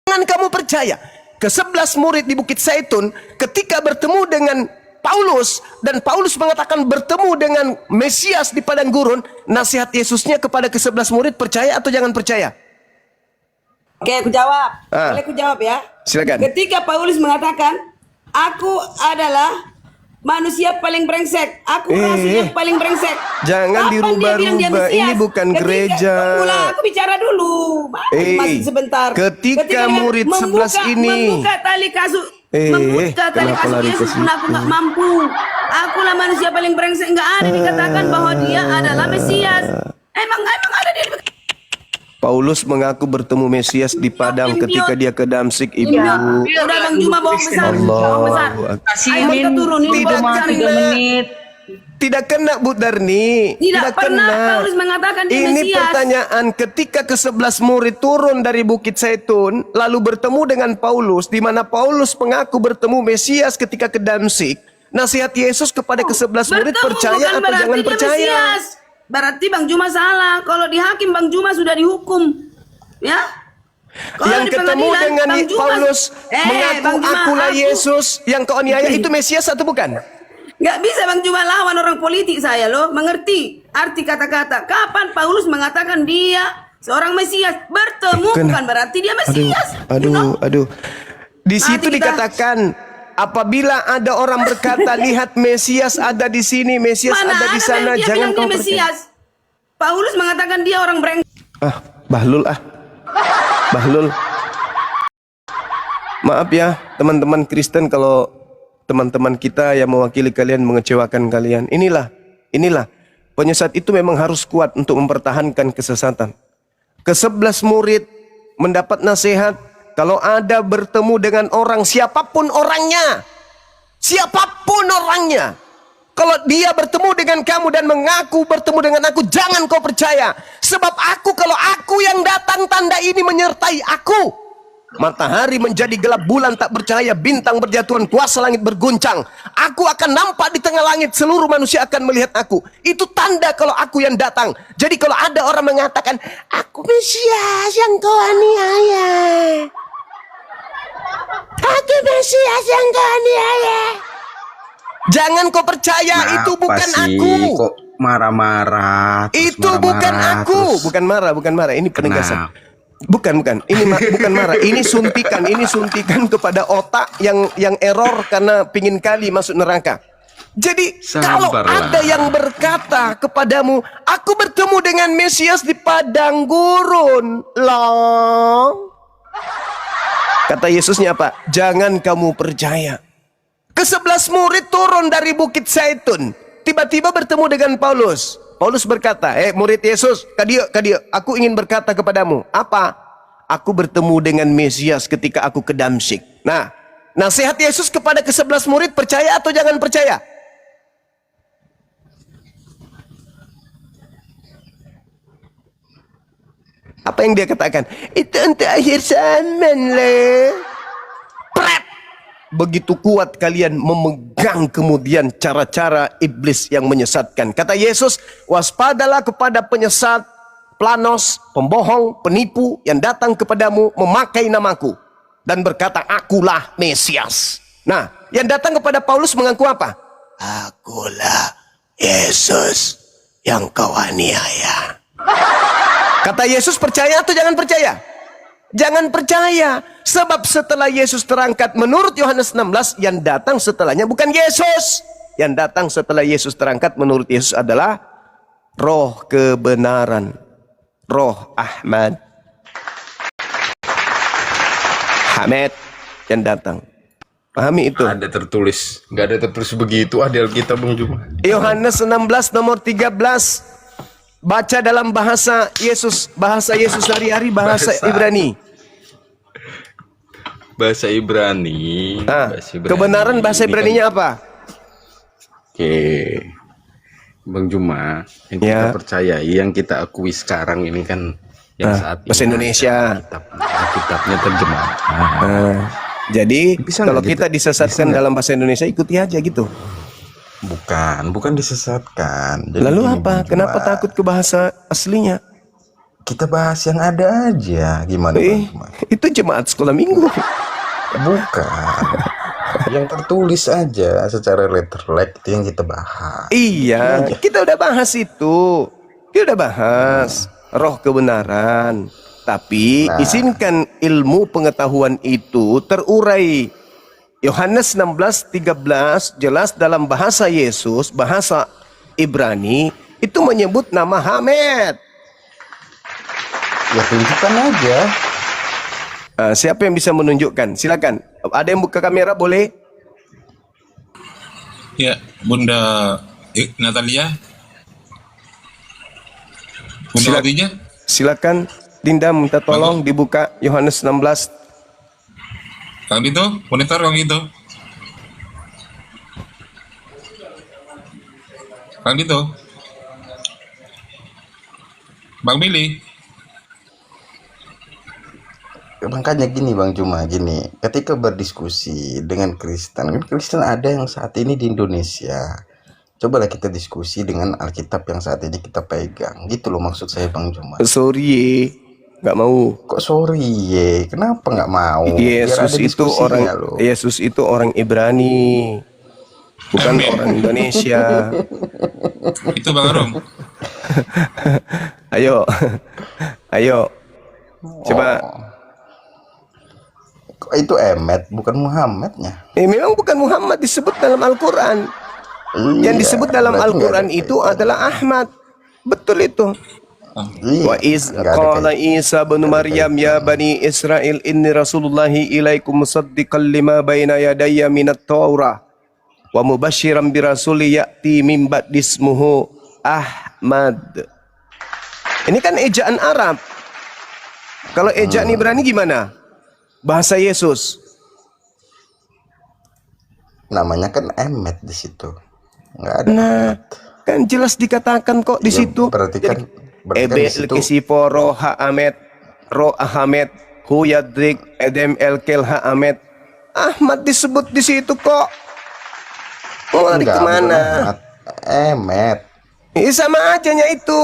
Jangan kamu percaya. Ke-11 murid di Bukit Zaitun ketika bertemu dengan Paulus, dan Paulus mengatakan bertemu dengan Mesias di padang gurun, nasihat Yesusnya kepada ke-11 murid, percaya atau jangan percaya? Oke, aku jawab. Boleh aku jawab ya? Silakan. Ketika Paulus mengatakan, aku adalah manusia paling brengsek, aku rasul yang paling brengsek. Jangan dirubah-rubah, ini bukan gereja. Aku bicara dulu. Masih sebentar. Ketika murid 11 ini membuka tali kasut, membuka tali kasut Yesus pun aku nggak mampu. Akulah manusia paling brengsek, nggak ada dikatakan bahwa dia adalah Mesias. Emang ada dia. Paulus mengaku bertemu Mesias di padang ketika dia ke Damsik, Ibu. Udah Bang Juma bohong besar. Bohong besar. Kasihin Tidak menit. Tidak kena, Bu Darni. Tidak pernah Paulus mengatakan dia Ini Mesias. pertanyaan, ketika ke-11 murid turun dari Bukit Zaitun lalu bertemu dengan Paulus, di mana Paulus mengaku bertemu Mesias ketika ke Damsik, nasihat Yesus kepada ke-11 murid, percaya atau jangan percaya? Mesias. Berarti Bang Juma salah. Kalau di hakim Bang Juma sudah dihukum, ya. Kalau Yang ketemu dengan Paulus mengaku akulah Yesus yang kau aniaya, itu Mesias atau bukan? Nggak bisa Bang Juma lawan orang politik saya loh. Mengerti arti kata-kata. Kapan Paulus mengatakan dia seorang Mesias? Bertemu bukan berarti dia Mesias. Aduh. Di situ dikatakan, apabila ada orang berkata, lihat Mesias ada di sini, Mesias ada di sana, jangan kau percaya. Paulus mengatakan dia orang brengsek. Bahlul. Maaf ya teman-teman Kristen kalau teman-teman kita yang mewakili kalian mengecewakan kalian. Inilah penyesat itu memang harus kuat untuk mempertahankan kesesatan. Ke-11 murid mendapat nasihat, kalau ada bertemu dengan orang, siapapun orangnya, kalau dia bertemu dengan kamu dan mengaku bertemu dengan aku, jangan kau percaya. Sebab kalau aku yang datang, tanda ini menyertai aku. Matahari menjadi gelap, bulan tak bercahaya, bintang berjatuhan, kuasa langit berguncang. Aku akan nampak di tengah langit, seluruh manusia akan melihat aku. Itu tanda kalau aku yang datang. Jadi kalau ada orang mengatakan, aku Mesias yang kau aniaya, aku Mesias yang kau aniaya, jangan kau percaya. Itu bukan aku. Kok marah-marah? Itu bukan aku. Bukan marah. Ini penegasan. Bukan. Ini bukan marah. Ini suntikan kepada otak yang error karena pingin kali masuk neraka. Jadi kalau ada yang berkata kepadamu, aku bertemu dengan Mesias di padang gurun, loh. Kata Yesusnya apa? Jangan kamu percaya. Ke-11 murid turun dari Bukit Zaitun, tiba-tiba bertemu dengan Paulus. Paulus berkata, murid Yesus, kadio, aku ingin berkata kepadamu. Apa? Aku bertemu dengan Mesias ketika aku ke Damsik. Nah, nasihat Yesus kepada ke-11 murid, percaya atau jangan percaya? Apa yang dia katakan? Itu untuk akhir zaman lah. Pret! Begitu kuat kalian memegang kemudian cara-cara iblis yang menyesatkan. Kata Yesus, waspadalah kepada penyesat, planos, pembohong, penipu yang datang kepadamu memakai namaku dan berkata, akulah Mesias. Nah, yang datang kepada Paulus mengaku apa? Akulah Yesus yang kau aniaya. Kata Yesus, percaya atau jangan percaya? Jangan percaya. Sebab setelah Yesus terangkat, menurut Yohanes 16, yang datang setelahnya bukan Yesus. Yang datang setelah Yesus terangkat menurut Yesus adalah Roh kebenaran, Roh Ahmad, Hamid yang datang. Pahami itu? Ada tertulis, nggak ada tertulis begitu di Alkitab, Bang Juma. Yohanes 16 nomor 13. Baca dalam bahasa Yesus sehari-hari, bahasa Ibrani. Bahasa Ibrani. Kebenaran bahasa Ibraninya kan apa? Oke, Bang Juma, yang kita percayai, yang kita akui sekarang ini kan yang saat bahasa Indonesia. Kitabnya terjemah. Jadi kalau kita disesatkan dalam bahasa Indonesia, ikuti aja gitu. Bukan disesatkan. Jadi lalu apa? Kenapa takut ke bahasa aslinya? kita bahas yang ada aja. Gimana Bang Juma? Itu jemaat sekolah minggu. Bukan. Yang tertulis aja secara letterlek itu yang kita bahas. Iya, kita udah bahas itu. Kita udah bahas roh kebenaran. Tapi izinkan ilmu pengetahuan itu terurai. Yohanes 16:13 jelas dalam bahasa Yesus, bahasa Ibrani itu menyebut nama Hamed. Ya tunjukkan aja. Siapa yang bisa menunjukkan? Silakan. Ada yang buka kamera boleh? Ya, Bunda Natalia. Bunda Khadijah. Silakan. Dinda minta tolong dibuka Yohanes 16. Kang Dito, monitor Kang Dito. Kang Dito. Bang Billy. Makanya gini Bang Juma, gini, ketika berdiskusi dengan Kristen, kan Kristen ada yang saat ini di Indonesia. Cobalah kita diskusi dengan Alkitab yang saat ini kita pegang. Gitu loh maksud saya Bang Juma. Sorry, nggak mau. Kok sorry ye? Kenapa nggak mau? Yesus itu orang Ibrani, bukan orang Indonesia. Itu Bang Arum. Ayo, coba. Kok itu Emet, bukan Muhammadnya? Memang bukan Muhammad disebut dalam Al-Quran. Yang disebut dalam Al-Quran itu adalah Ahmad. Betul itu. Wa iz qala Isa bin Maryam ya bani Israel inni rasulullahi ilaikum musaddiqan lima baina yadayya minat Taurah wa mubasysyiran bi rasuli ya'ti min ba'di ismuhu Ahmad. Ini kan ejaan Arab. Kalau ejaan Ibrani gimana? Bahasa Yesus. Namanya kan Emet di situ. Nggak ada. Kan jelas dikatakan kok di situ. Berarti kan Ebe Kisifo Roha Ahmed Ro Ahmed Hu Yadrik Edem Elkel Ha Ahmed Ahmad disebut di situ kok. Mau lari kemana? Emet. Sama ajanya itu.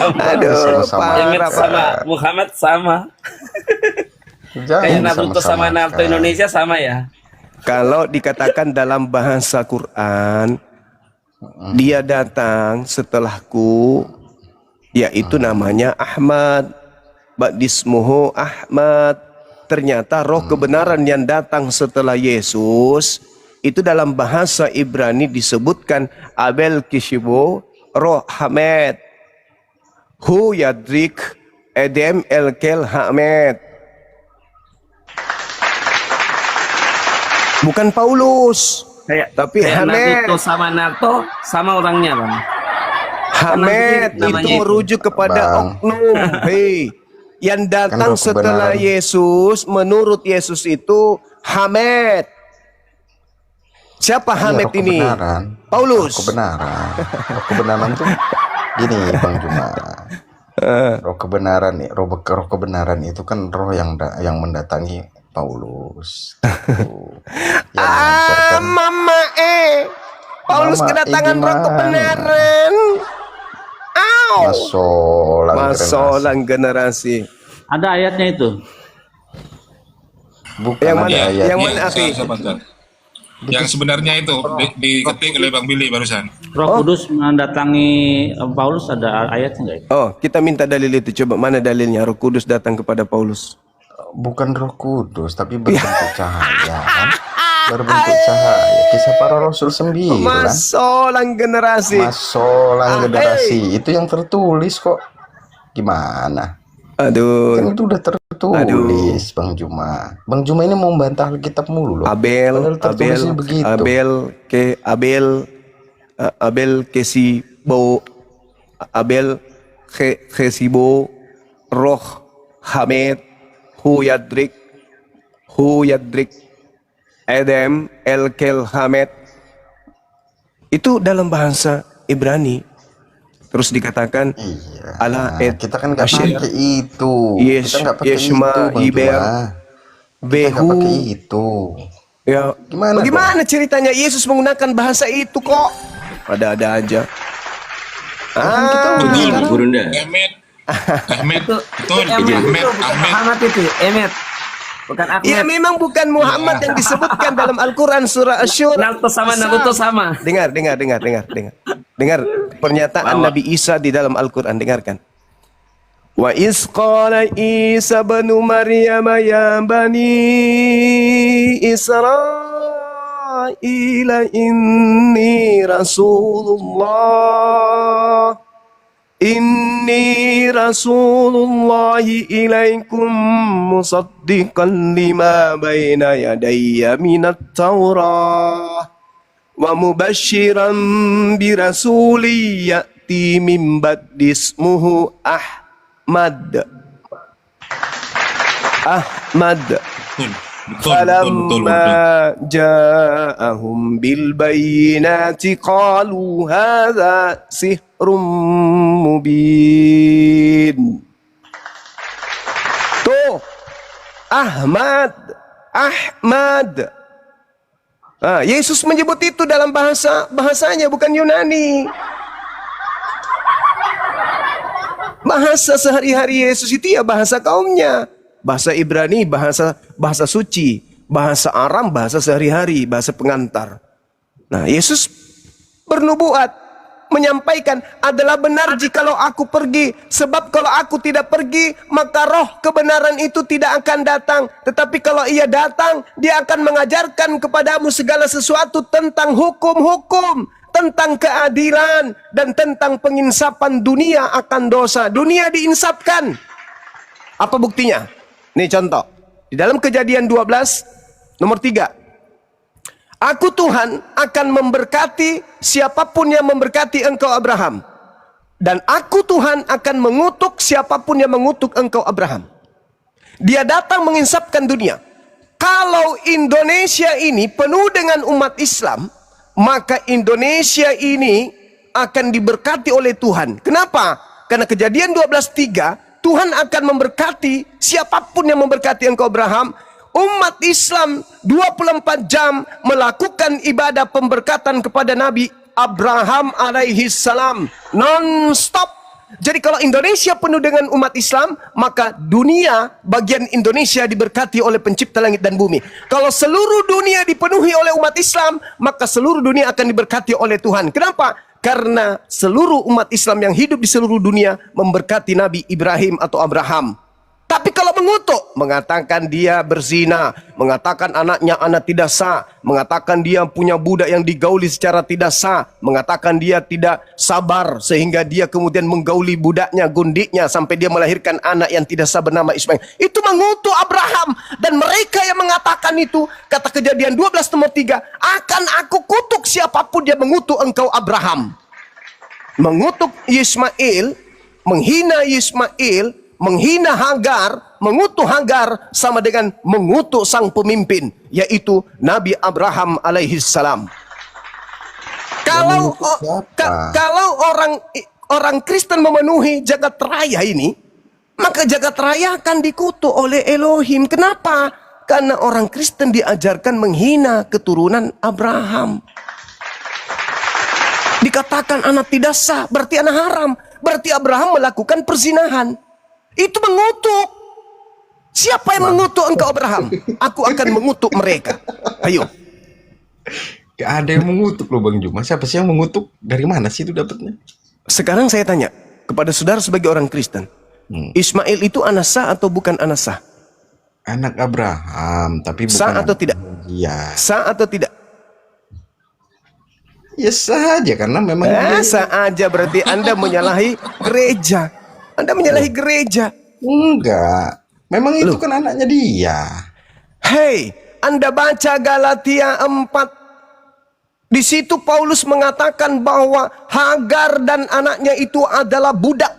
Aduh, Emet sama Muhammad sama. Kayak Naruto sama Naruto Indonesia sama ya. Kalau dikatakan dalam bahasa Quran, dia datang setelahku, yaitu namanya Ahmad. Ba'dismuhu Ahmad. Ternyata roh kebenaran yang datang setelah Yesus itu dalam bahasa Ibrani disebutkan Abel Kishibo Roh Hamed Hu Yadrik Edem Elkel Hamed. Bukan Paulus, tapi Hamed. Naruto sama Naruto sama orangnya Bang. Hamed itu merujuk kepada oknum. Yang datang setelah Yesus, menurut Yesus itu Hamed. Siapa Hamed ini? Paulus. Kebenaran tuh gini Bang Juma. Roh kebenaran nih, roh kebenaran itu kan roh yang mendatangi Paulus. Paulus kedatangan roh kebenaran. Masolang generasi. Ada ayatnya itu. Bukan yang mana? Yang mana Afi? Yang sebenarnya itu diketik oleh Bang Billy barusan. Roh Kudus mendatangi Paulus, ada ayatnya nggak? Oh, kita minta dalil itu. Coba mana dalilnya Roh Kudus datang kepada Paulus? Bukan Roh Kudus, tapi berbentuk cahaya kan? Berbentuk cahaya. Kisah para Rasul 9. Masolang generasi. Itu yang tertulis kok. Gimana? Aduh. Kan itu udah tertulis. Bang Juma. Bang Juma ini mau membantah Alkitab mulu loh. Abel Kesibo Roh Hamed Hu Yadrik Edem Elkel Hamed. Itu dalam bahasa Ibrani. Terus dikatakan kita kan nggak pakai itu. Kita nggak pakai itu, Behu itu. Ya, bagaimana ceritanya Yesus menggunakan bahasa itu kok? Ada-ada aja. Emet Ahmed, Itu betul. Emet Ahmed, itu bukan Ahmed. Muhammad itu, Emet. Bukan Ahmed. Ya memang bukan Muhammad yang disebutkan dalam Al-Quran surah Asy-Syura. Naruto sama. Dengar. Dengar pernyataan Nabi Isa di dalam Al-Quran, dengarkan. Wa iz qala Isa ibnu Maryam ya bani Israil inni Rasulullah ilaikum musaddiqan lima baina yadayya minat Taurah wa mubasysyiran bi rasuli ya'ti min ba'di ismuhu Ahmad. Betul. Falamma ja'ahum bil bayyinati qalu hadza sihrun mubin. Tuh, Ahmad. Yesus menyebut itu dalam bahasanya, bukan Yunani. Bahasa sehari-hari Yesus itu ya bahasa kaumnya. Bahasa Ibrani, bahasa suci. Bahasa Aram, bahasa sehari-hari, bahasa pengantar. Nah, Yesus bernubuat, menyampaikan, adalah benar jikalau aku pergi. Sebab kalau aku tidak pergi, maka roh kebenaran itu tidak akan datang. Tetapi kalau ia datang, dia akan mengajarkan kepadamu segala sesuatu tentang hukum-hukum, tentang keadilan, dan tentang penginsapan dunia akan dosa. Dunia diinsapkan. Apa buktinya? Nih contoh. Di dalam Kejadian 12, nomor 3. Aku Tuhan akan memberkati siapapun yang memberkati engkau Abraham. Dan aku Tuhan akan mengutuk siapapun yang mengutuk engkau Abraham. Dia datang menginsapkan dunia. Kalau Indonesia ini penuh dengan umat Islam, maka Indonesia ini akan diberkati oleh Tuhan. Kenapa? Karena Kejadian 12:3, Tuhan akan memberkati siapapun yang memberkati engkau Abraham. Umat Islam 24 jam melakukan ibadah pemberkatan kepada Nabi Abraham alaihi salam non-stop. Jadi kalau Indonesia penuh dengan umat Islam, maka dunia, bagian Indonesia diberkati oleh pencipta langit dan bumi. Kalau seluruh dunia dipenuhi oleh umat Islam, maka seluruh dunia akan diberkati oleh Tuhan. Kenapa? Karena seluruh umat Islam yang hidup di seluruh dunia memberkati Nabi Ibrahim atau Abraham. Tapi kalau mengutuk, mengatakan dia berzina, mengatakan anaknya anak tidak sah, mengatakan dia punya budak yang digauli secara tidak sah, mengatakan dia tidak sabar sehingga dia kemudian menggauli budaknya, gundiknya sampai dia melahirkan anak yang tidak sah bernama Ismail. Itu mengutuk Abraham. Dan mereka yang mengatakan itu, kata Kejadian 12 nomor 3, akan aku kutuk siapapun dia mengutuk engkau Abraham. Mengutuk Ismail, menghina Ismail, menghina Hagar, mengutuk Hagar sama dengan mengutuk sang pemimpin, yaitu Nabi Abraham alaihi salam. Kalau orang Kristen memenuhi jagat raya ini, maka jagat raya akan dikutuk oleh Elohim. Kenapa? Karena orang Kristen diajarkan menghina keturunan Abraham. Dikatakan anak tidak sah, berarti anak haram. Berarti Abraham melakukan perzinahan. Itu mengutuk. Siapa yang mengutuk engkau Abraham? Aku akan mengutuk mereka. Ayo. Gak ada yang mengutuk loh Bang Juma. Siapa sih yang mengutuk? Dari mana sih itu dapatnya? Sekarang saya tanya kepada saudara sebagai orang Kristen. Ismail itu anak sah atau bukan anak sah? Anak Abraham, tapi bukan sah atau tidak? Iya. Sah atau tidak? Ya sah aja karena memang sah aja berarti Anda menyalahi gereja. Anda menyalahi gereja. Enggak. Memang itu kan anaknya dia. Hei, Anda baca Galatia 4. Di situ Paulus mengatakan bahwa Hagar dan anaknya itu adalah budak.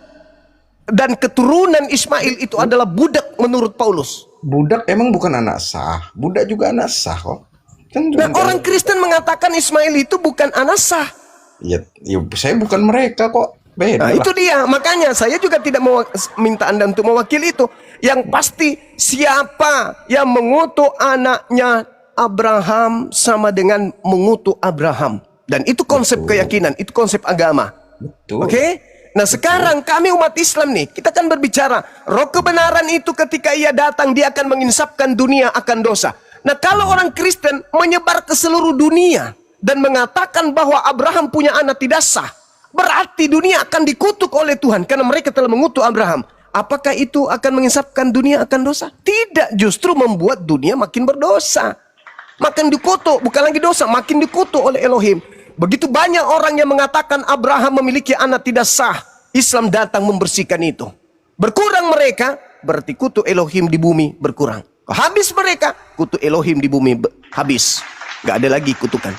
Dan keturunan Ismail itu adalah budak menurut Paulus. Budak emang bukan anak sah. Budak juga anak sah kok. Kan nah, orang Kristen mengatakan Ismail itu bukan anak sah. Ya, saya bukan mereka kok. Beda nah, lah. itu dia. Makanya saya juga tidak mau minta Anda untuk mewakili itu. Yang pasti siapa yang mengutuk anaknya Abraham sama dengan mengutuk Abraham. Dan itu konsep keyakinan, itu konsep agama. Betul. Oke? Nah sekarang kami umat Islam nih, kita kan berbicara roh kebenaran itu ketika ia datang dia akan menginsapkan dunia akan dosa. Nah kalau orang Kristen menyebar ke seluruh dunia dan mengatakan bahwa Abraham punya anak tidak sah, berarti dunia akan dikutuk oleh Tuhan karena mereka telah mengutuk Abraham. Apakah itu akan menginsapkan dunia akan dosa? Tidak, justru membuat dunia makin berdosa. Makin dikutuk, bukan lagi dosa, makin dikutuk oleh Elohim. Begitu banyak orang yang mengatakan Abraham memiliki anak tidak sah. Islam datang membersihkan itu. Berkurang mereka, berarti kutuk Elohim di bumi berkurang. Habis mereka, kutuk Elohim di bumi habis. Gak ada lagi kutukan.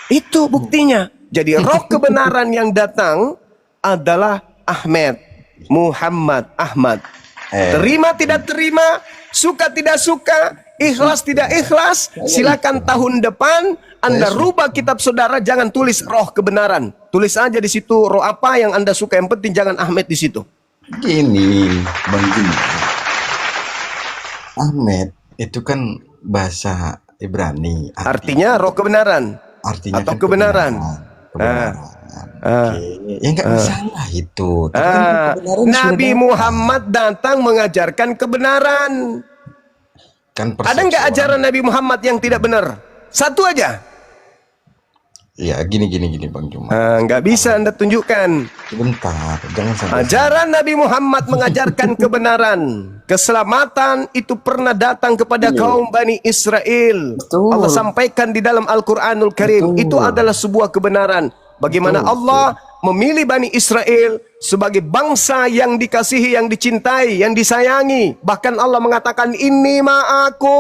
Itu buktinya. Jadi roh kebenaran yang datang adalah Ahmed, Muhammad, Ahmad. Terima tidak terima, suka tidak suka, ikhlas tidak ikhlas, silakan tahun depan Anda rubah kitab saudara, jangan tulis roh kebenaran. Tulis aja di situ roh apa yang Anda suka, yang penting jangan Ahmed di situ. Gini, Bang Juma. Ahmed itu kan bahasa Ibrani. Artinya roh kebenaran. Artinya atau kan kebenaran. Oke. Ya nggak masalah itu. Tapi kan kebenaran Nabi sudah Muhammad datang mengajarkan kebenaran. kan Ada nggak persepsi ajaran Nabi Muhammad yang tidak benar? Satu aja. Ya gini Bang Juma. Nggak bisa Anda tunjukkan. Sebentar, jangan sampai. Ajaran Nabi Muhammad mengajarkan kebenaran. Keselamatan itu pernah datang kepada kaum Bani Israel. Betul. Allah sampaikan di dalam Al-Quranul Karim. Betul. Itu adalah sebuah kebenaran. Bagaimana Allah memilih Bani Israel sebagai bangsa yang dikasihi, yang dicintai, yang disayangi. Bahkan Allah mengatakan, Inni ma'akum.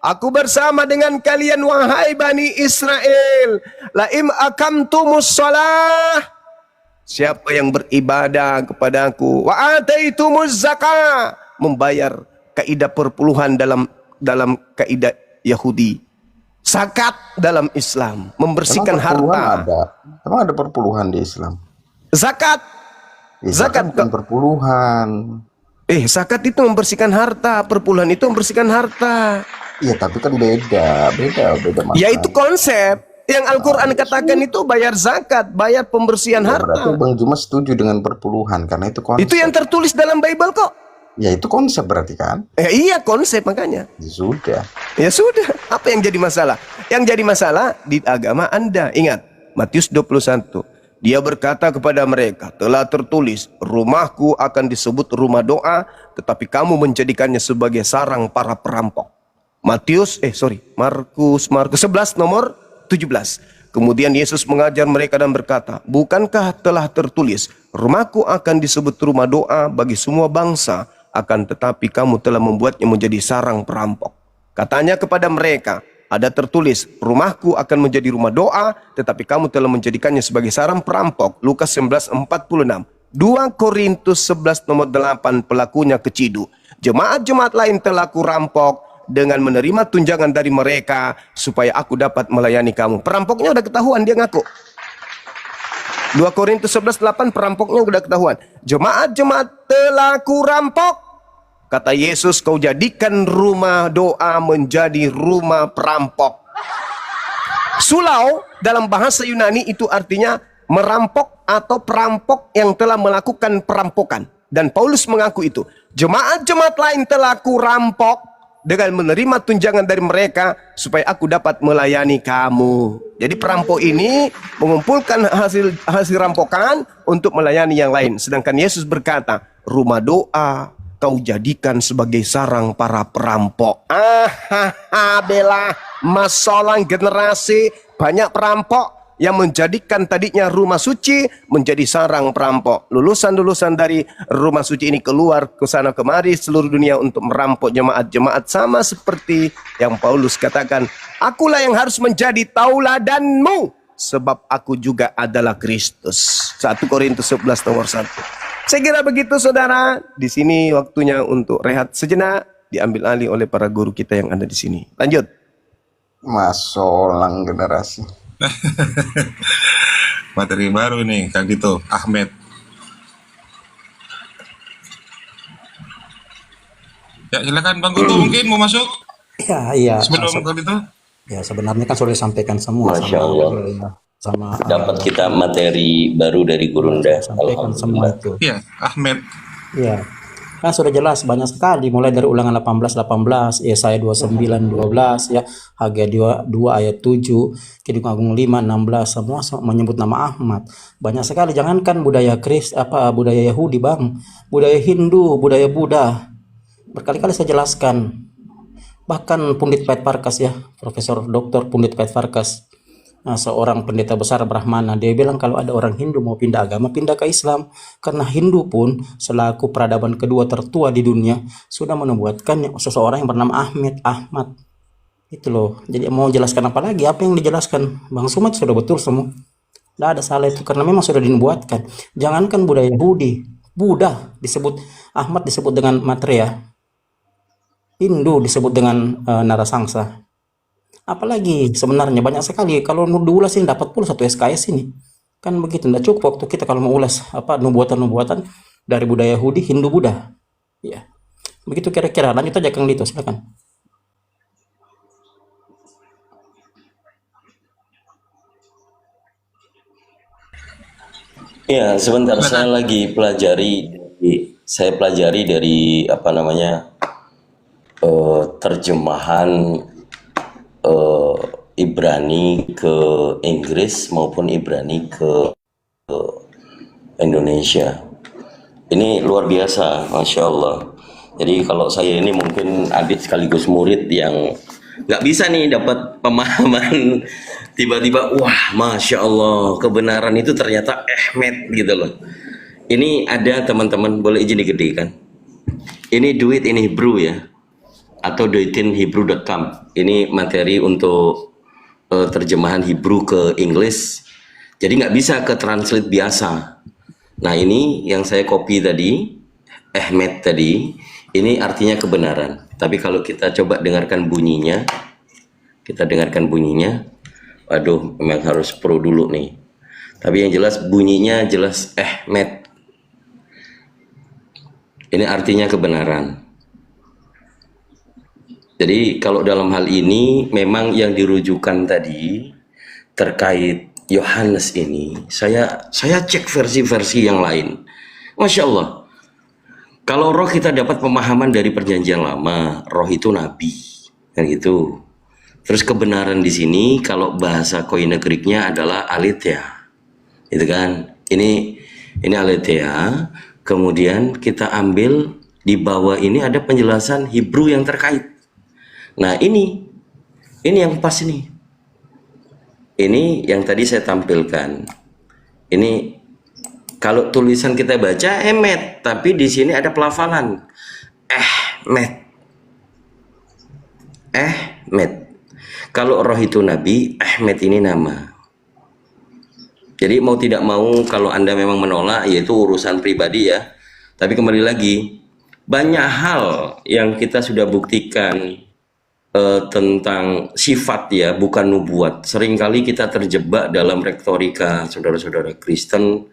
Aku bersama dengan kalian wahai Bani Israel. La'im akamtumus shalah. Siapa yang beribadah kepada aku, wa ataitumuz zakah, membayar kaidah perpuluhan dalam kaidah Yahudi. Zakat dalam Islam, membersihkan harta. Emang ada perpuluhan di Islam? Zakat. Zakat bukan perpuluhan. Zakat itu membersihkan harta, perpuluhan itu membersihkan harta. Iya, tapi kan beda makna. Ya itu konsep. Yang Al-Quran katakan itu bayar zakat, bayar pembersihan harta. Berarti Bang Juma setuju dengan perpuluhan karena itu konsep. Itu yang tertulis dalam Bible kok. Ya itu konsep berarti kan? Iya konsep makanya. Ya sudah. Apa yang jadi masalah? Yang jadi masalah di agama Anda. Ingat, Matius 21. Dia berkata kepada mereka, telah tertulis, rumahku akan disebut rumah doa, tetapi kamu menjadikannya sebagai sarang para perampok. Markus 11 nomor 17. Kemudian Yesus mengajar mereka dan berkata, bukankah telah tertulis, rumahku akan disebut rumah doa bagi semua bangsa, akan tetapi kamu telah membuatnya menjadi sarang perampok. Katanya kepada mereka, ada tertulis, rumahku akan menjadi rumah doa, tetapi kamu telah menjadikannya sebagai sarang perampok. Lukas 19:46. 2 Korintus 11 nomor 8, pelakunya keciduk. Jemaat-jemaat lain telah kurampok dengan menerima tunjangan dari mereka supaya aku dapat melayani kamu. Perampoknya udah ketahuan, dia ngaku. 2 Korintus 11:8, perampoknya udah ketahuan. Jemaat-jemaat telah kurampok. Kata Yesus, kau jadikan rumah doa menjadi rumah perampok. Sulau dalam bahasa Yunani itu artinya merampok atau perampok yang telah melakukan perampokan. Dan Paulus mengaku itu. Jemaat-jemaat lain telah kurampok dengan menerima tunjangan dari mereka supaya aku dapat melayani kamu. Jadi perampok ini mengumpulkan hasil rampokan untuk melayani yang lain. Sedangkan Yesus berkata, rumah doa kau jadikan sebagai sarang para perampok. Bela masalah generasi banyak perampok yang menjadikan tadinya rumah suci menjadi sarang perampok. Lulusan-lulusan dari rumah suci ini keluar ke sana kemari seluruh dunia untuk merampok jemaat-jemaat, sama seperti yang Paulus katakan, akulah yang harus menjadi tauladanmu sebab aku juga adalah Kristus. 1 Korintus 11 nomor 1. Saya kira begitu saudara. Di sini waktunya untuk rehat sejenak, diambil alih oleh para guru kita yang ada di sini. Lanjut. Masolang generasi. Materi baru nih Kang Dito, Ahmed. Ya silakan Bang Gutu, mungkin mau masuk Iya. sebelum Kang Dito. Ya sebenarnya kan sudah disampaikan semua. Masya Allah. sama Dapat kita materi baru dari Gurunda. sampaikan semua itu. Iya, Ahmed. Ya, kan sudah jelas banyak sekali mulai dari ulangan 18, Yesaya 29:12 ya, Hagai 2 ayat 7, Kidung Agung 5, 16 semua menyebut nama Ahmad. Banyak sekali, jangankan budaya budaya Yahudi, Bang. Budaya Hindu, budaya Buddha. Berkali-kali saya jelaskan. Bahkan Pundit Pait Farkas ya, Profesor Dr. Pundit Pait Farkas, seorang pendeta besar Brahmana, dia bilang kalau ada orang Hindu mau pindah agama, pindah ke Islam, karena Hindu pun selaku peradaban kedua tertua di dunia sudah menubuatkan seseorang yang bernama Ahmad. Itu loh. Jadi mau jelaskan apa lagi? Apa yang dijelaskan Bang Sumat sudah betul semua. Tidak ada salah itu, karena memang sudah dinubuatkan. Jangankan budaya Yahudi, Buddha disebut Ahmad, disebut dengan Maitreya, Hindu disebut dengan Narasangsa. Apalagi sebenarnya banyak sekali. Kalau diulas ini dapat pula 1 SKS ini. Kan begitu, tidak cukup waktu kita kalau mau ulas nubuatan-nubuatan dari budaya Yahudi, Hindu, Buddha. Ya. Begitu kira-kira. Lanjut aja Kang Dito, silakan. Ya, sebentar saya lagi saya pelajari dari terjemahan Ibrani ke Inggris maupun Ibrani ke Indonesia. Ini luar biasa, Masya Allah. Jadi kalau saya ini mungkin adik sekaligus murid yang nggak bisa nih dapat pemahaman tiba-tiba, wah Masya Allah, kebenaran itu ternyata Ahmed gitu loh. Ini ada teman-teman, boleh izin digedekan. Ini Do It in Hebrew ya, atau doitinhebrew.com. Ini materi untuk terjemahan Hebrew ke Inggris. Jadi nggak bisa ke translate biasa. Nah ini yang saya copy tadi, Ahmed tadi, ini artinya kebenaran. Tapi kalau kita coba dengarkan bunyinya, waduh memang harus pro dulu nih. Tapi yang jelas bunyinya jelas Ahmed. Ini artinya kebenaran. Jadi kalau dalam hal ini memang yang dirujukan tadi terkait Yohanes ini, saya cek versi-versi yang lain. Masya Allah. Kalau roh kita dapat pemahaman dari perjanjian lama, roh itu nabi, kan gitu. Terus kebenaran di sini kalau bahasa Koine Greek-nya adalah aletheia, itu kan? Ini aletheia. Kemudian kita ambil di bawah ini ada penjelasan Hebrew yang terkait. Nah ini yang pas nih. Ini yang tadi saya tampilkan. Ini kalau tulisan kita baca Ahmed, tapi di sini ada pelafalan Ahmed. Kalau roh itu nabi, Ahmed ini nama. Jadi mau tidak mau, kalau Anda memang menolak, yaitu urusan pribadi ya. Tapi kembali lagi, banyak hal yang kita sudah buktikan tentang sifat ya, bukan nubuat. Seringkali kita terjebak dalam retorika saudara-saudara Kristen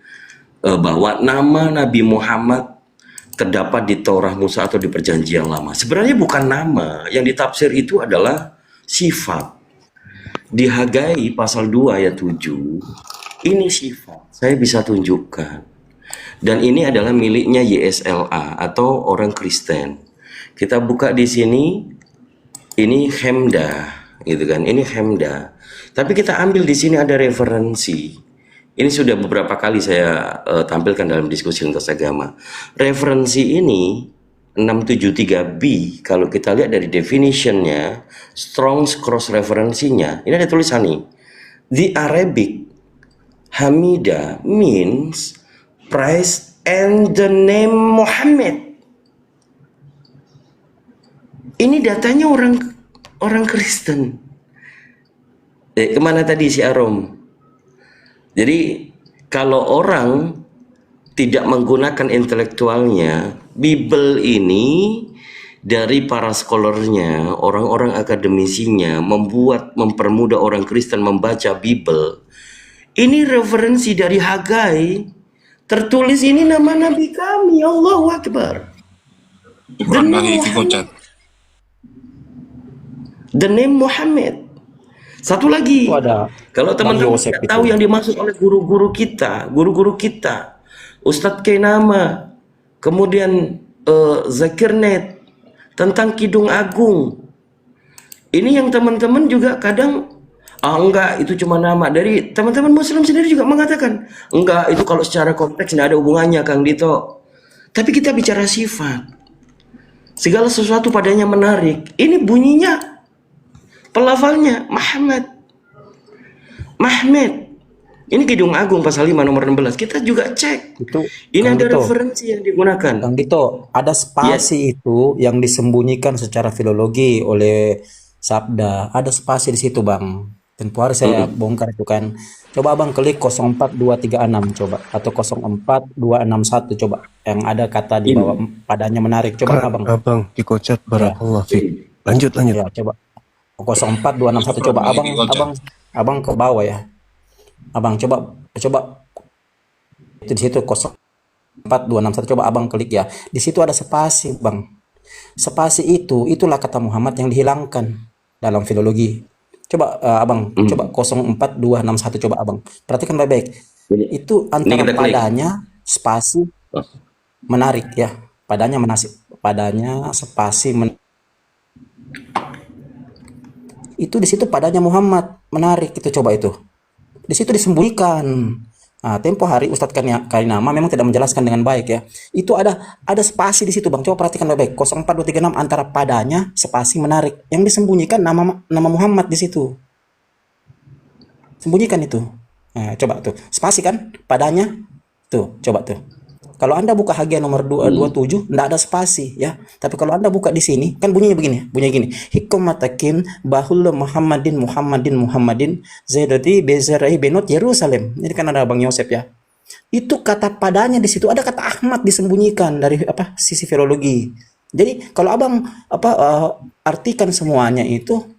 bahwa nama Nabi Muhammad terdapat di Taurat Musa atau di Perjanjian Lama. Sebenarnya bukan nama, yang ditafsir itu adalah sifat. Di Hagai pasal 2 ayat 7, ini sifat, saya bisa tunjukkan. Dan ini adalah miliknya YSLA atau orang Kristen. Kita buka di sini, ini Hemda, gitu kan? Ini Hemda. Tapi kita ambil di sini ada referensi. Ini sudah beberapa kali saya tampilkan dalam diskusi lintas agama. Referensi ini 673b, kalau kita lihat dari definitionnya, Strong's cross referensinya, ini ada tulisan nih. The Arabic Hamida means praise and the name Muhammad. Ini datanya orang Kristen. Kemana tadi si Arom? Jadi kalau orang tidak menggunakan intelektualnya, Bible ini dari para scholarnya, orang-orang akademisinya mempermudah orang Kristen membaca Bible. Ini referensi dari Hagai, tertulis ini nama Nabi kami, Allahu Akbar. Quran lagi ikut. The name Muhammad. Satu lagi, Itu ada kalau Bang teman-teman Yosef tidak tahu itu. yang dimaksud oleh guru-guru kita, Ustadz Kainama, kemudian Zakirnet, tentang Kidung Agung. Ini yang teman-teman juga kadang, enggak, itu cuma nama. Dari teman-teman Muslim sendiri juga mengatakan, enggak, itu kalau secara konteks tidak ada hubungannya, Kang Dito. Tapi kita bicara sifat. Segala sesuatu padanya menarik. Ini bunyinya, pelafalnya Mahmud. Ini Kidung Agung pasal 5 nomor 16. Kita juga cek. Itu Ini Kang ada Dito. referensi yang digunakan. Kang Dito, ada spasi itu yang disembunyikan secara filologi oleh Sabda. Ada spasi di situ, Bang. Tempo hari saya bongkar itu kan. Coba Abang klik 04236 coba atau 04261 coba. Yang ada kata di bawah padanya menarik. Coba Abang. Abang dikocat barakallah fik. Lanjut. Ya, coba. 04261 coba Abang ke bawah ya. Abang coba itu di situ 04261 coba Abang klik ya. Di situ ada spasi, Bang. Spasi itulah kata Muhammad yang dihilangkan dalam filologi. Coba Abang, coba 04261 coba Abang. Perhatikan baik-baik. Itu antara kita klik. padanya spasi menarik ya. Padanya spasi itu di situ padanya Muhammad menarik itu coba itu. Di situ disembunyikan. Nah, tempo hari Ustadz Kainama memang tidak menjelaskan dengan baik ya. Itu ada spasi di situ, Bang. Coba perhatikan baik-baik. 04236 antara padanya spasi menarik. Yang disembunyikan nama Muhammad di situ. Sembunyikan itu. Nah, coba tuh. Spasi kan padanya. Tuh, coba tuh. Kalau Anda buka Hagia nomor 27, enggak ada spasi ya. Tapi kalau Anda buka di sini, kan bunyinya gini. Hikmatakin bahul Muhammadin Zaidati Bezerai Benot Yerusalem. Ini kan ada Bang Yosef ya. Itu kata padanya di situ, ada kata Ahmad disembunyikan dari sisi filologi. Jadi kalau Abang artikan semuanya itu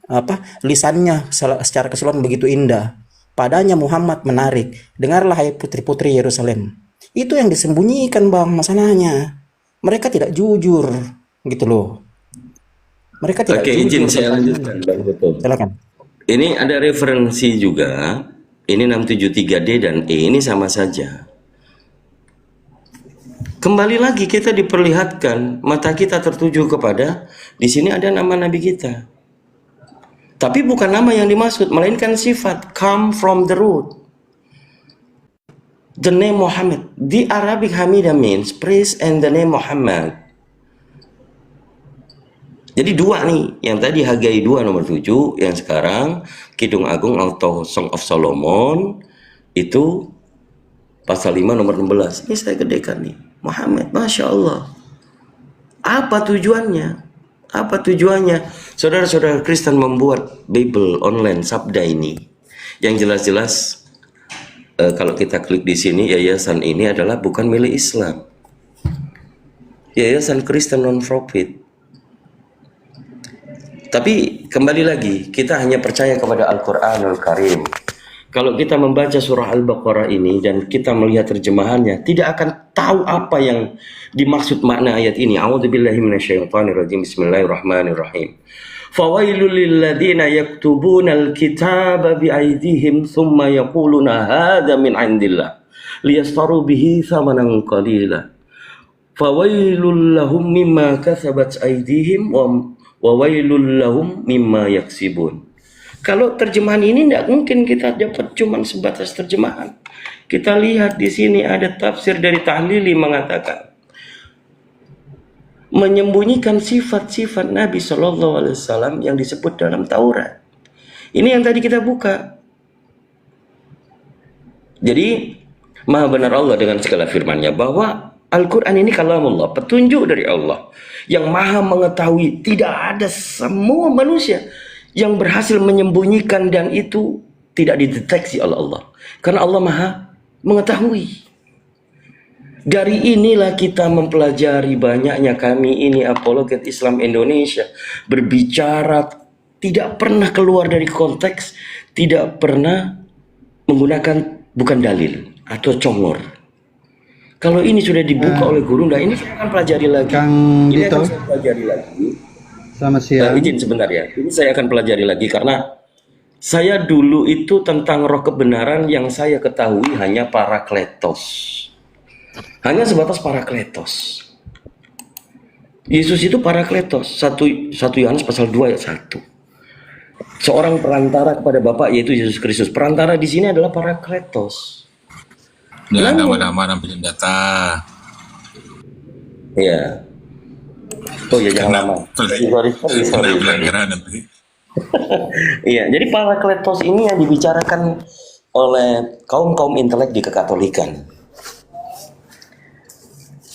lisannya secara keseluruhan begitu indah. Padanya Muhammad menarik. Dengarlah hai putri-putri Yerusalem. Itu yang disembunyikan, Bang, masalahnya. Mereka tidak jujur, gitu loh. Mereka tidak Oke, jujur. izin saya lanjutkan, Bang Betul. Silakan. Ini ada referensi juga. Ini 673D dan E, ini sama saja. Kembali lagi kita diperlihatkan, mata kita tertuju kepada, di sini ada nama Nabi kita. Tapi bukan nama yang dimaksud, melainkan sifat, come from the root. The name Muhammad. The Arabic Hamidah means praise and the name Muhammad. Jadi dua nih, yang tadi Hagai 2 nomor 7, yang sekarang Kidung Agung atau Song of Solomon itu pasal 5 nomor 16. Ini saya gedekan nih, Muhammad, Masya Allah. Apa tujuannya? Saudara-saudara Kristen membuat Bible online Sabda ini, yang jelas-jelas kalau kita klik di sini, yayasan ini adalah bukan milik Islam. Yayasan Kristen non-profit. Tapi kembali lagi, kita hanya percaya kepada Al-Quranul Karim. Kalau kita membaca surah Al-Baqarah ini dan kita melihat terjemahannya, tidak akan tahu apa yang dimaksud makna ayat ini. A'udzubillahi minasyaitonirrajim. Bismillahirrahmanirrahim. Fawailul lilladzina yaktubuna alkitaba biaydihim thumma yaquluna hadza min indillah liyastaru bihi thamanan qalila. Fawailul lahum mimma kasabat aydihim wa wailul lahum mimma yaksibun. Kalau terjemahan ini tidak mungkin kita dapat cuma sebatas terjemahan. Kita lihat di sini ada tafsir dari Tahlili mengatakan menyembunyikan sifat-sifat Nabi Shallallahu Alaihi Wasallam yang disebut dalam Taurat. Ini yang tadi kita buka. Jadi Maha benar Allah dengan segala firman-Nya bahwa Al-Quran ini kalamullah, petunjuk dari Allah yang Maha mengetahui. Tidak ada semua manusia yang berhasil menyembunyikan dan itu tidak dideteksi oleh Allah, karena Allah Maha mengetahui. Dari inilah kita mempelajari banyaknya kami ini apologet Islam Indonesia berbicara tidak pernah keluar dari konteks, tidak pernah menggunakan bukan dalil atau congor. Kalau ini sudah dibuka oleh guru, nah ini saya akan pelajari lagi. Ini akan saya pelajari lagi. Selamat siang. Izin sebentar ya. Ini saya akan pelajari lagi karena Saya dulu itu tentang roh kebenaran yang saya ketahui hanya Parakletos. Hanya sebatas Parakletos. Yesus itu Parakletos. 1 Yohanes pasal 2 ayat 1. Seorang perantara kepada Bapa yaitu Yesus Kristus. Perantara di sini adalah Parakletos. Ya, nama-nama dan senjata. Ya. Oh ya, jangan lama. Sorry. Pelanggaran nanti. Iya, jadi Parakletos ini yang dibicarakan oleh kaum intelek di kekatolikan.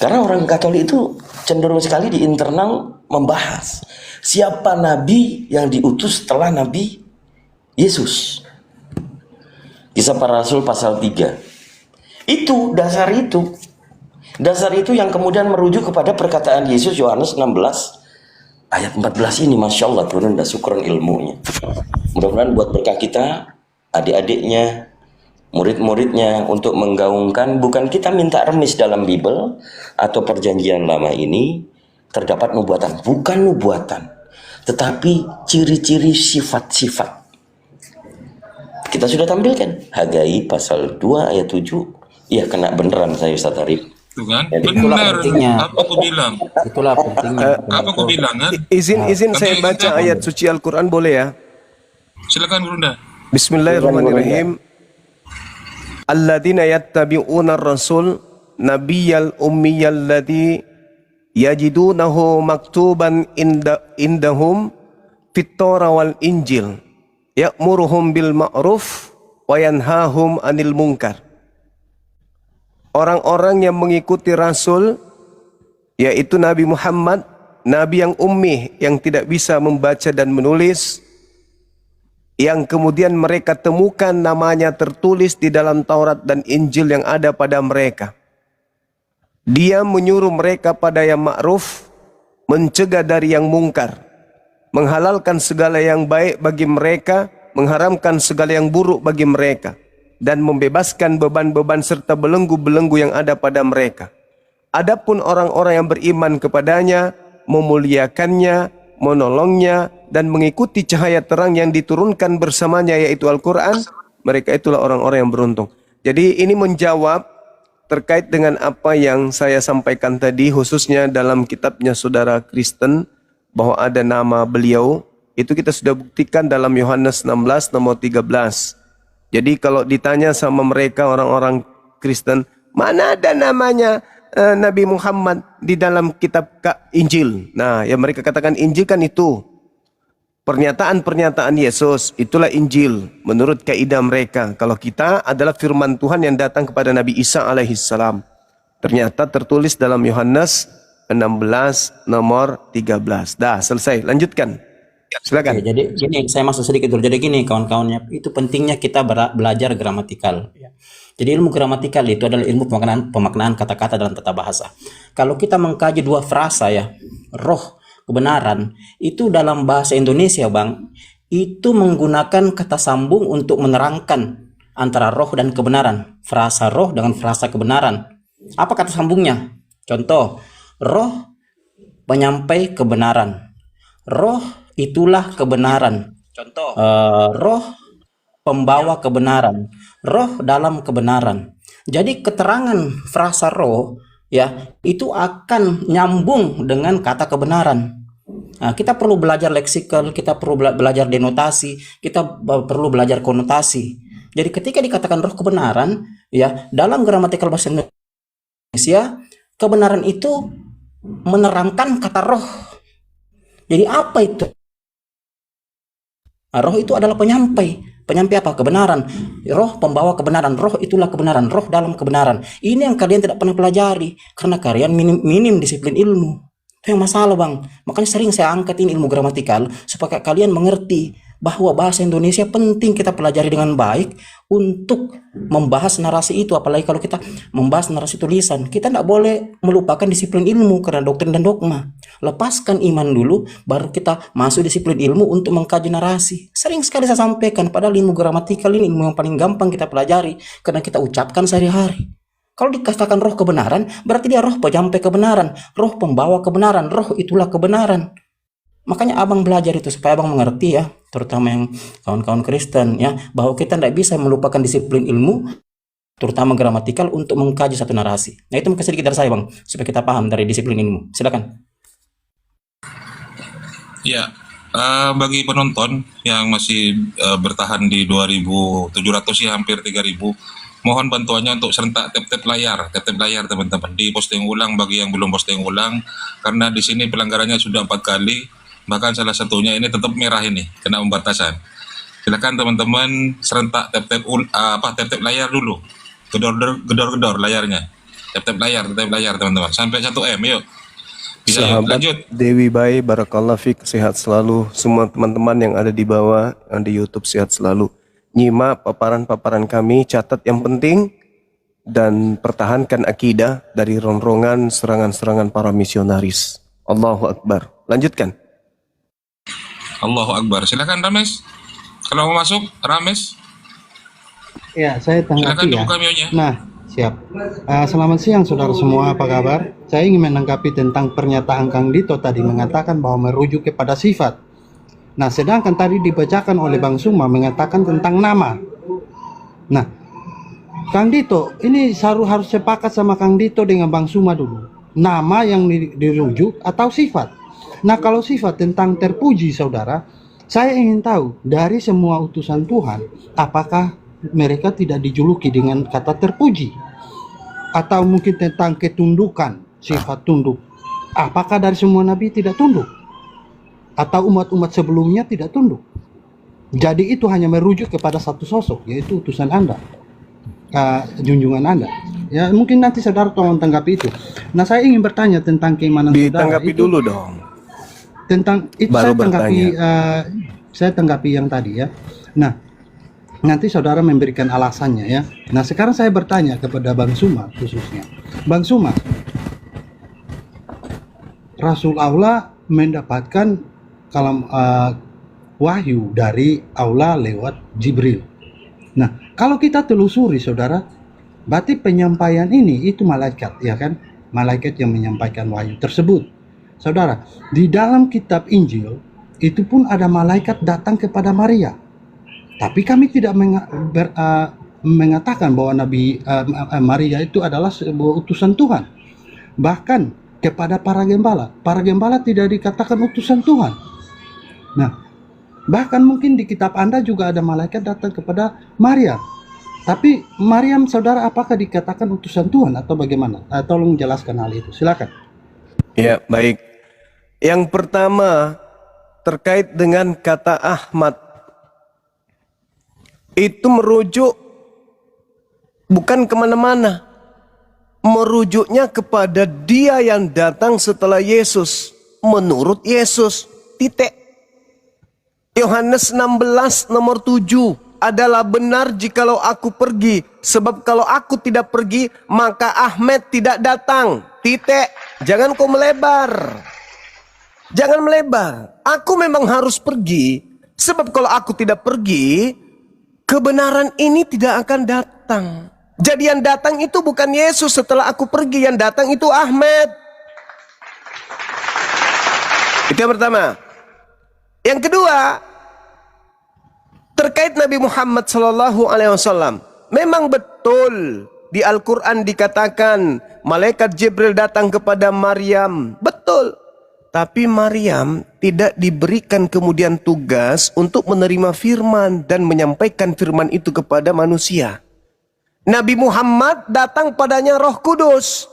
Karena orang Katolik itu cenderung sekali di internal membahas siapa nabi yang diutus setelah Nabi Yesus. Kisah Para Rasul pasal 3. Itu dasar itu. Dasar itu yang kemudian merujuk kepada perkataan Yesus Yohanes 16 ayat 14 ini. Masya Allah, turun dan syukron ilmunya. Mudah-mudahan buat berkah kita, adik-adiknya, murid-muridnya, untuk menggaungkan, bukan kita minta remis dalam Bible atau perjanjian lama ini terdapat nubuatan, bukan nubuatan, tetapi ciri-ciri sifat-sifat. Kita sudah tampilkan Hagai pasal 2 ayat 7. Iya, kena beneran saya Ustaz Arif. Itu kan? Itulah Benar. pentingnya. Apa aku bilang? Itulah pentingnya. Apa aku bilang kan? Izin saya Nanti baca kita- ayat suci Al-Quran boleh ya? Silakan Gurunda. Bismillahirrahmanirrahim. Alladzina yattabi'una ar-rasul nabiyyal ummiyal ladzi yajidunahu maktuban indahum fit Torah wal Injil ya'muruhum bil ma'ruf wa yanhahum 'anil munkar. Orang-orang yang mengikuti Rasul, yaitu Nabi Muhammad, Nabi yang ummi, yang tidak bisa membaca dan menulis, yang kemudian mereka temukan namanya tertulis di dalam Taurat dan Injil yang ada pada mereka. Dia menyuruh mereka pada yang ma'ruf, mencegah dari yang mungkar, menghalalkan segala yang baik bagi mereka, mengharamkan segala yang buruk bagi mereka, dan membebaskan beban-beban serta belenggu-belenggu yang ada pada mereka. Adapun orang-orang yang beriman kepadanya, memuliakannya, menolongnya, dan mengikuti cahaya terang yang diturunkan bersamanya, yaitu Al-Quran, mereka itulah orang-orang yang beruntung. Jadi ini menjawab terkait dengan apa yang saya sampaikan tadi, khususnya dalam kitabnya saudara Kristen, bahwa ada nama beliau. Itu kita sudah buktikan dalam Yohanes 16 nomor 13. Jadi kalau ditanya sama mereka orang-orang Kristen, mana ada namanya Nabi Muhammad di dalam kitab Injil? Nah, yang mereka katakan Injil kan itu pernyataan-pernyataan Yesus, itulah Injil menurut kaidah mereka. Kalau kita adalah firman Tuhan yang datang kepada Nabi Isa alaihissalam. Ternyata tertulis dalam Yohanes 16 nomor 13. Dah, selesai. Lanjutkan. Silakan. Oke, jadi gini, saya masuk sedikit dulu. Jadi gini kawan-kawannya, itu pentingnya kita belajar gramatikal. Ya. Jadi ilmu gramatikal itu adalah ilmu pemaknaan kata-kata dalam tata bahasa. Kalau kita mengkaji dua frasa ya, roh, kebenaran, itu dalam bahasa Indonesia Bang, itu menggunakan kata sambung untuk menerangkan antara roh dan kebenaran. Frasa roh dengan frasa kebenaran. Apa kata sambungnya? Contoh, roh penyampai kebenaran. Roh itulah kebenaran. Contoh, roh pembawa kebenaran, roh dalam kebenaran. Jadi keterangan frasa roh ya itu akan nyambung dengan kata kebenaran. Nah, kita perlu belajar leksikal, kita perlu belajar denotasi, kita perlu belajar konotasi. Jadi ketika dikatakan roh kebenaran ya dalam gramatikal bahasa Indonesia, kebenaran itu menerangkan kata roh. Jadi apa itu? Roh itu adalah penyampai. Penyampai apa? Kebenaran. Roh pembawa kebenaran. Roh itulah kebenaran. Roh dalam kebenaran. Ini yang kalian tidak pernah pelajari. Karena kalian minim disiplin ilmu. Itu yang masalah Bang. Makanya sering saya angkat ini ilmu gramatikal. Supaya kalian mengerti bahwa bahasa Indonesia penting kita pelajari dengan baik untuk membahas narasi itu. Apalagi kalau kita membahas narasi tulisan, kita tidak boleh melupakan disiplin ilmu karena doktrin dan dogma. Lepaskan iman dulu, baru kita masuk disiplin ilmu untuk mengkaji narasi. Sering sekali saya sampaikan, padahal ilmu gramatikal ini ilmu yang paling gampang kita pelajari karena kita ucapkan sehari-hari. Kalau dikatakan roh kebenaran, berarti dia roh penyampai kebenaran, roh pembawa kebenaran, roh itulah kebenaran. Makanya abang belajar itu supaya abang mengerti ya, terutama yang kawan-kawan Kristen ya, bahwa kita tidak bisa melupakan disiplin ilmu, terutama gramatikal untuk mengkaji satu narasi. Nah itu mungkin sedikit dari saya bang, supaya kita paham dari disiplin ilmu. Silakan. Ya, bagi penonton yang masih bertahan di 2.700 ya, hampir 3.000, mohon bantuannya untuk serentak tap-tap layar teman-teman, di posting ulang bagi yang belum posting ulang, karena di sini pelanggarannya sudah 4 kali, bahkan salah satunya ini tetap merah ini, kena pembatasan. Silakan teman-teman serentak tap-tap layar dulu, gedor layarnya, tap layar teman-teman, sampai 1M, yuk. Bisa Sahabat lanjut. Dewi Bayi, barakallah fik, sehat selalu. Semua teman-teman yang ada di bawah, yang di YouTube, sehat selalu. Nyimak paparan-paparan kami, catat yang penting, dan pertahankan akidah dari ronrongan serangan-serangan para misionaris. Allahu Akbar. Lanjutkan. Allahu Akbar. Silakan Rames. Kalau mau masuk, Rames. Ya, saya Silakan tanggapi ya. buka mionya. Nah, siap. Selamat siang saudara semua, apa kabar? Saya ingin menanggapi tentang pernyataan Kang Dito tadi mengatakan bahwa merujuk kepada sifat. Nah, sedangkan tadi dibacakan oleh Bang Suma mengatakan tentang nama. Nah, Kang Dito, ini harus sepakat sama Kang Dito dengan Bang Suma dulu. Nama yang dirujuk atau sifat. Nah, kalau sifat tentang terpuji saudara, saya ingin tahu dari semua utusan Tuhan, apakah mereka tidak dijuluki dengan kata terpuji? Atau mungkin tentang ketundukan, sifat tunduk. Apakah dari semua nabi tidak tunduk? Atau umat-umat sebelumnya tidak tunduk? Jadi itu hanya merujuk kepada satu sosok, yaitu utusan Anda, junjungan Anda. Ya, mungkin nanti saudara tolong tanggapi itu. Nah, saya ingin bertanya tentang keimanan saudara. Ditanggapi itu, dulu dong. Tentang itu Baru saya tanggapi yang tadi ya. Nah, nanti saudara memberikan alasannya ya. Nah, sekarang saya bertanya kepada Bang Suma khususnya. Bang Suma, Rasul Allah mendapatkan kalam wahyu dari Allah lewat Jibril. Nah, kalau kita telusuri saudara, berarti penyampaian ini itu malaikat, ya kan? Malaikat yang menyampaikan wahyu tersebut. Saudara, di dalam kitab Injil itu pun ada malaikat datang kepada Maria. Tapi kami tidak mengatakan bahwa Nabi Maria itu adalah sebuah utusan Tuhan. Bahkan kepada para gembala tidak dikatakan utusan Tuhan. Nah, bahkan mungkin di kitab Anda juga ada malaikat datang kepada Maria. Tapi Maryam saudara, apakah dikatakan utusan Tuhan atau bagaimana? Tolong jelaskan hal itu, silakan. Ya, baik. Yang pertama, terkait dengan kata Ahmad. Itu merujuk bukan kemana-mana. Merujuknya kepada dia yang datang setelah Yesus. Menurut Yesus. Titik. Yohanes 16 nomor 7. Adalah benar jikalau aku pergi. Sebab kalau aku tidak pergi, maka Ahmad tidak datang. Titik. Jangan kau melebar. Jangan melebar. Aku memang harus pergi. Sebab kalau aku tidak pergi, kebenaran ini tidak akan datang. Jadi yang datang itu bukan Yesus setelah aku pergi. Yang datang itu Ahmad. Itu yang pertama. Yang kedua, terkait Nabi Muhammad SAW. Memang betul di Al-Quran dikatakan malaikat Jibril datang kepada Maryam. Betul. Tapi Maryam tidak diberikan kemudian tugas untuk menerima firman dan menyampaikan firman itu kepada manusia. Nabi Muhammad datang padanya Roh Kudus.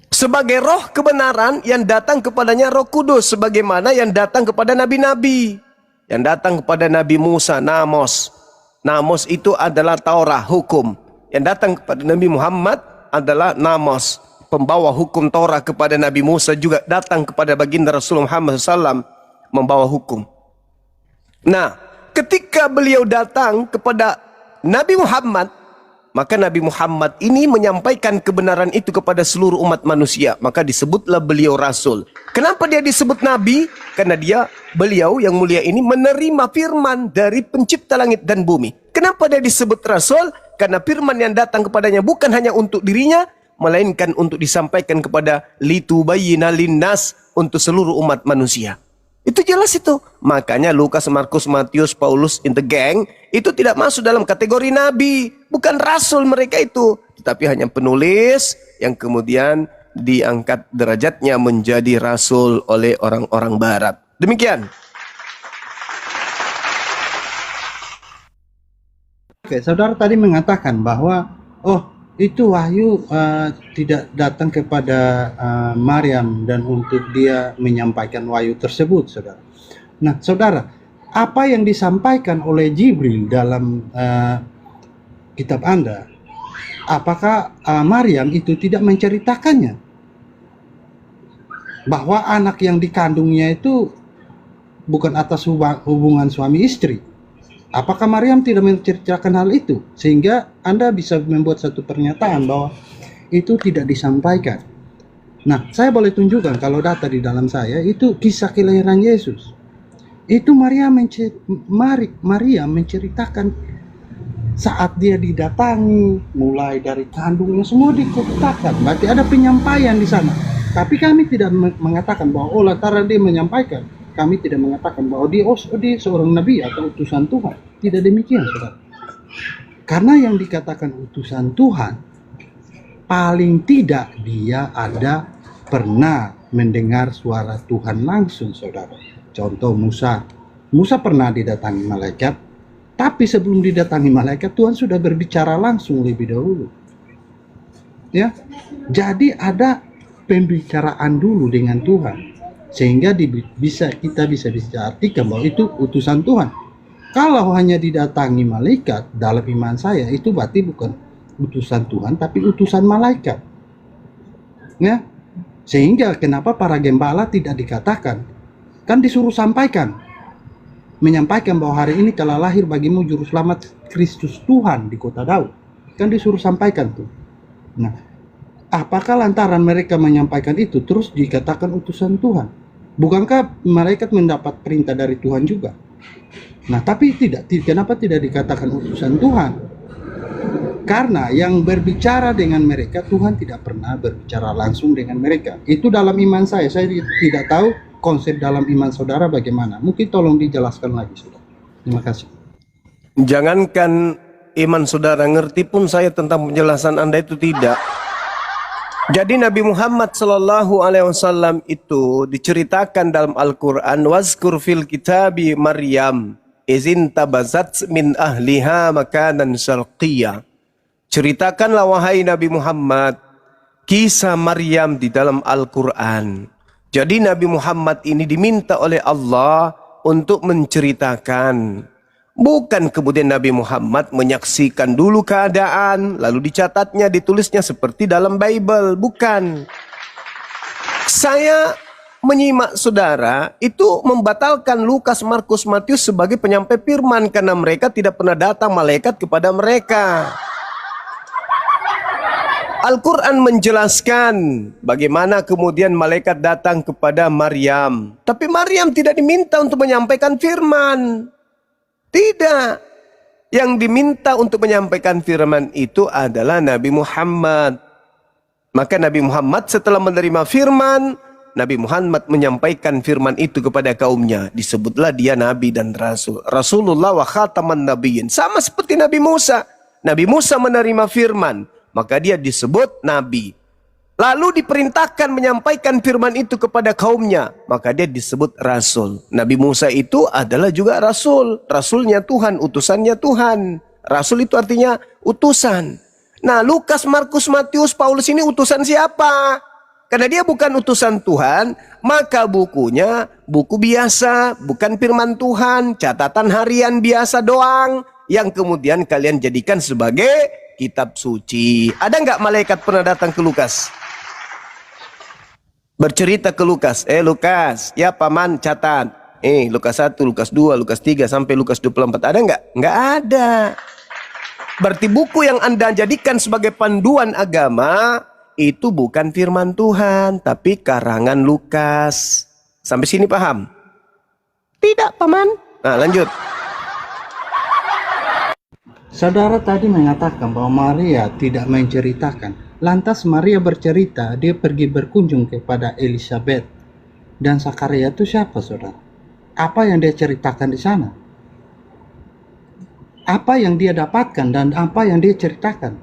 Sebagai roh kebenaran yang datang kepadanya Roh Kudus. Sebagaimana yang datang kepada nabi-nabi. Yang datang kepada Nabi Musa, Namos. Namos itu adalah Taurat, hukum. Yang datang kepada Nabi Muhammad adalah Namos. Pembawa hukum Taurat kepada Nabi Musa juga datang kepada baginda Rasulullah Muhammad SAW membawa hukum. Nah, ketika beliau datang kepada Nabi Muhammad, maka Nabi Muhammad ini menyampaikan kebenaran itu kepada seluruh umat manusia. Maka disebutlah beliau Rasul. Kenapa dia disebut Nabi? Karena beliau yang mulia ini menerima firman dari pencipta langit dan bumi. Kenapa dia disebut Rasul? Karena firman yang datang kepadanya bukan hanya untuk dirinya, melainkan untuk disampaikan kepada litubayyina linnas, untuk seluruh umat manusia. Itu jelas itu. Makanya Lukas, Markus, Matius, Paulus in the gang itu tidak masuk dalam kategori nabi, bukan rasul mereka itu, tetapi hanya penulis yang kemudian diangkat derajatnya menjadi rasul oleh orang-orang barat. Demikian. Oke, saudara tadi mengatakan bahwa itu wahyu tidak datang kepada Maryam dan untuk dia menyampaikan wahyu tersebut, saudara. Nah, saudara, apa yang disampaikan oleh Jibril dalam kitab Anda, apakah Maryam itu tidak menceritakannya? Bahwa anak yang dikandungnya itu bukan atas hubungan suami istri. Apakah Maryam tidak menceritakan hal itu? Sehingga Anda bisa membuat satu pernyataan bahwa itu tidak disampaikan. Nah, saya boleh tunjukkan kalau data di dalam saya itu kisah kelahiran Yesus. Itu Maryam menceritakan saat dia didatangi, mulai dari kandungnya semua dikatakan. Berarti ada penyampaian di sana. Tapi kami tidak mengatakan bahwa lantaran dia menyampaikan, kami tidak mengatakan bahwa dia seorang nabi atau utusan Tuhan. Tidak demikian, saudara. Karena yang dikatakan utusan Tuhan, paling tidak dia ada pernah mendengar suara Tuhan langsung, saudara. Contoh Musa. Musa pernah didatangi malaikat, tapi sebelum didatangi malaikat, Tuhan sudah berbicara langsung lebih dahulu. Ya, jadi ada pembicaraan dulu dengan Tuhan. Sehingga kita bisa artikan bahwa itu utusan Tuhan. Kalau hanya didatangi malaikat, dalam iman saya itu berarti bukan utusan Tuhan, tapi utusan malaikat. Ya, sehingga kenapa para gembala tidak dikatakan? Kan disuruh sampaikan, menyampaikan bahwa hari ini telah lahir bagimu juru selamat Kristus Tuhan di kota Daud. Kan disuruh sampaikan tuh. Nah, apakah lantaran mereka menyampaikan itu terus dikatakan utusan Tuhan? Bukankah malaikat mendapat perintah dari Tuhan juga? Nah, tapi kenapa tidak dikatakan utusan Tuhan? Karena yang berbicara dengan mereka, Tuhan tidak pernah berbicara langsung dengan mereka. Itu dalam iman saya tidak tahu konsep dalam iman saudara bagaimana. Mungkin tolong dijelaskan lagi, saudara. Terima kasih. Jangankan iman saudara ngerti pun saya tentang penjelasan Anda itu tidak. Jadi Nabi Muhammad sallallahu alaihi wasallam itu diceritakan dalam Al-Qur'an, wazkur fil kitabi Maryam izin tabazat min ahliha makanan syarqiyya. Ceritakanlah wahai Nabi Muhammad kisah Maryam di dalam Al-Qur'an. Jadi Nabi Muhammad ini diminta oleh Allah untuk menceritakan. Bukan kemudian Nabi Muhammad menyaksikan dulu keadaan, lalu dicatatnya, ditulisnya seperti dalam Bible. Bukan. Saya menyimak saudara, itu membatalkan Lukas, Markus, Matius sebagai penyampai firman. Karena mereka tidak pernah datang malaikat kepada mereka. Al-Quran menjelaskan bagaimana kemudian malaikat datang kepada Maryam. Tapi Maryam tidak diminta untuk menyampaikan firman. Tidak. Yang diminta untuk menyampaikan firman itu adalah Nabi Muhammad. Maka Nabi Muhammad setelah menerima firman, Nabi Muhammad menyampaikan firman itu kepada kaumnya. Disebutlah dia Nabi dan Rasul. Rasulullah wa khataman nabiyyin. Sama seperti Nabi Musa. Nabi Musa menerima firman, maka dia disebut Nabi. Lalu diperintahkan menyampaikan firman itu kepada kaumnya, maka dia disebut Rasul. Nabi Musa itu adalah juga Rasul. Rasulnya Tuhan, utusannya Tuhan. Rasul itu artinya utusan. Nah, Lukas, Markus, Matius, Paulus ini utusan siapa? Karena dia bukan utusan Tuhan, maka bukunya buku biasa, bukan firman Tuhan, catatan harian biasa doang, yang kemudian kalian jadikan sebagai kitab suci. Ada nggak malaikat pernah datang ke Lukas? Bercerita ke Lukas, Lukas, ya paman catat. Lukas 1, Lukas 2, Lukas 3 sampai Lukas 24. Ada nggak? Nggak ada. Berarti buku yang Anda jadikan sebagai panduan agama itu bukan firman Tuhan, tapi karangan Lukas. Sampai sini paham? Tidak, paman. Nah, lanjut. Saudara tadi mengatakan bahwa Maria tidak menceritakan. Lantas Maria bercerita, dia pergi berkunjung kepada Elizabeth. dan Zakaria itu siapa, saudara? Apa yang dia ceritakan di sana? Apa yang dia dapatkan dan apa yang dia ceritakan?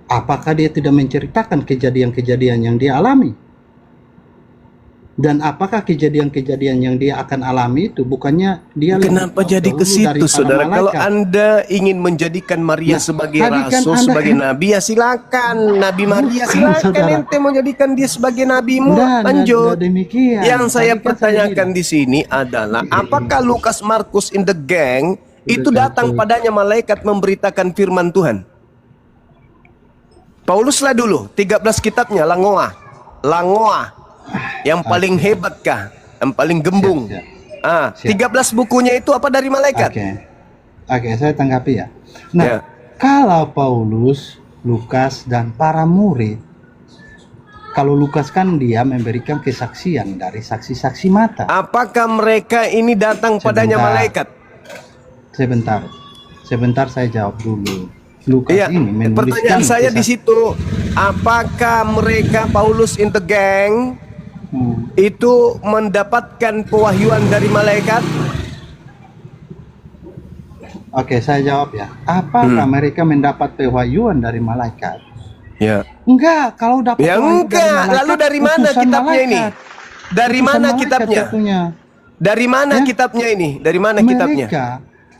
Apakah dia tidak menceritakan kejadian-kejadian yang dia alami? Dan apakah kejadian-kejadian yang dia akan alami itu bukannya dia Kenapa jadi ke situ, saudara? Kalau Anda ingin menjadikan Maria sebagai rasul, sebagai nabi, ya silakan. Nabi Maria silakan. Ente mau jadikan dia sebagai nabimu, lanjut. Yang saya pertanyakan di sini adalah apakah Lukas, Markus in the gang itu datang padanya malaikat memberitakan firman Tuhan? Pauluslah dulu 13 kitabnya Langoa yang paling hebat kah? Yang paling gembung. 13 bukunya itu apa dari malaikat? Oke, saya tanggapi ya. Nah, kalau Paulus, Lukas, dan para murid, kalau Lukas kan dia memberikan kesaksian dari saksi-saksi mata. Apakah mereka ini datang padanya malaikat? Sebentar saya jawab dulu. Lukas ini menuliskan pertanyaan saya di situ, apakah mereka Paulus in the gang itu mendapatkan pewahyuan dari malaikat? Oke, saya jawab ya. Apakah mereka mendapat pewahyuan dari malaikat? Ya. Enggak, kalau dapat enggak. Dari malaikat, lalu dari mana kitabnya malaikat. ini? Dari mana kitabnya? Dari mana kitabnya ini? Dari mana kitabnya? Mereka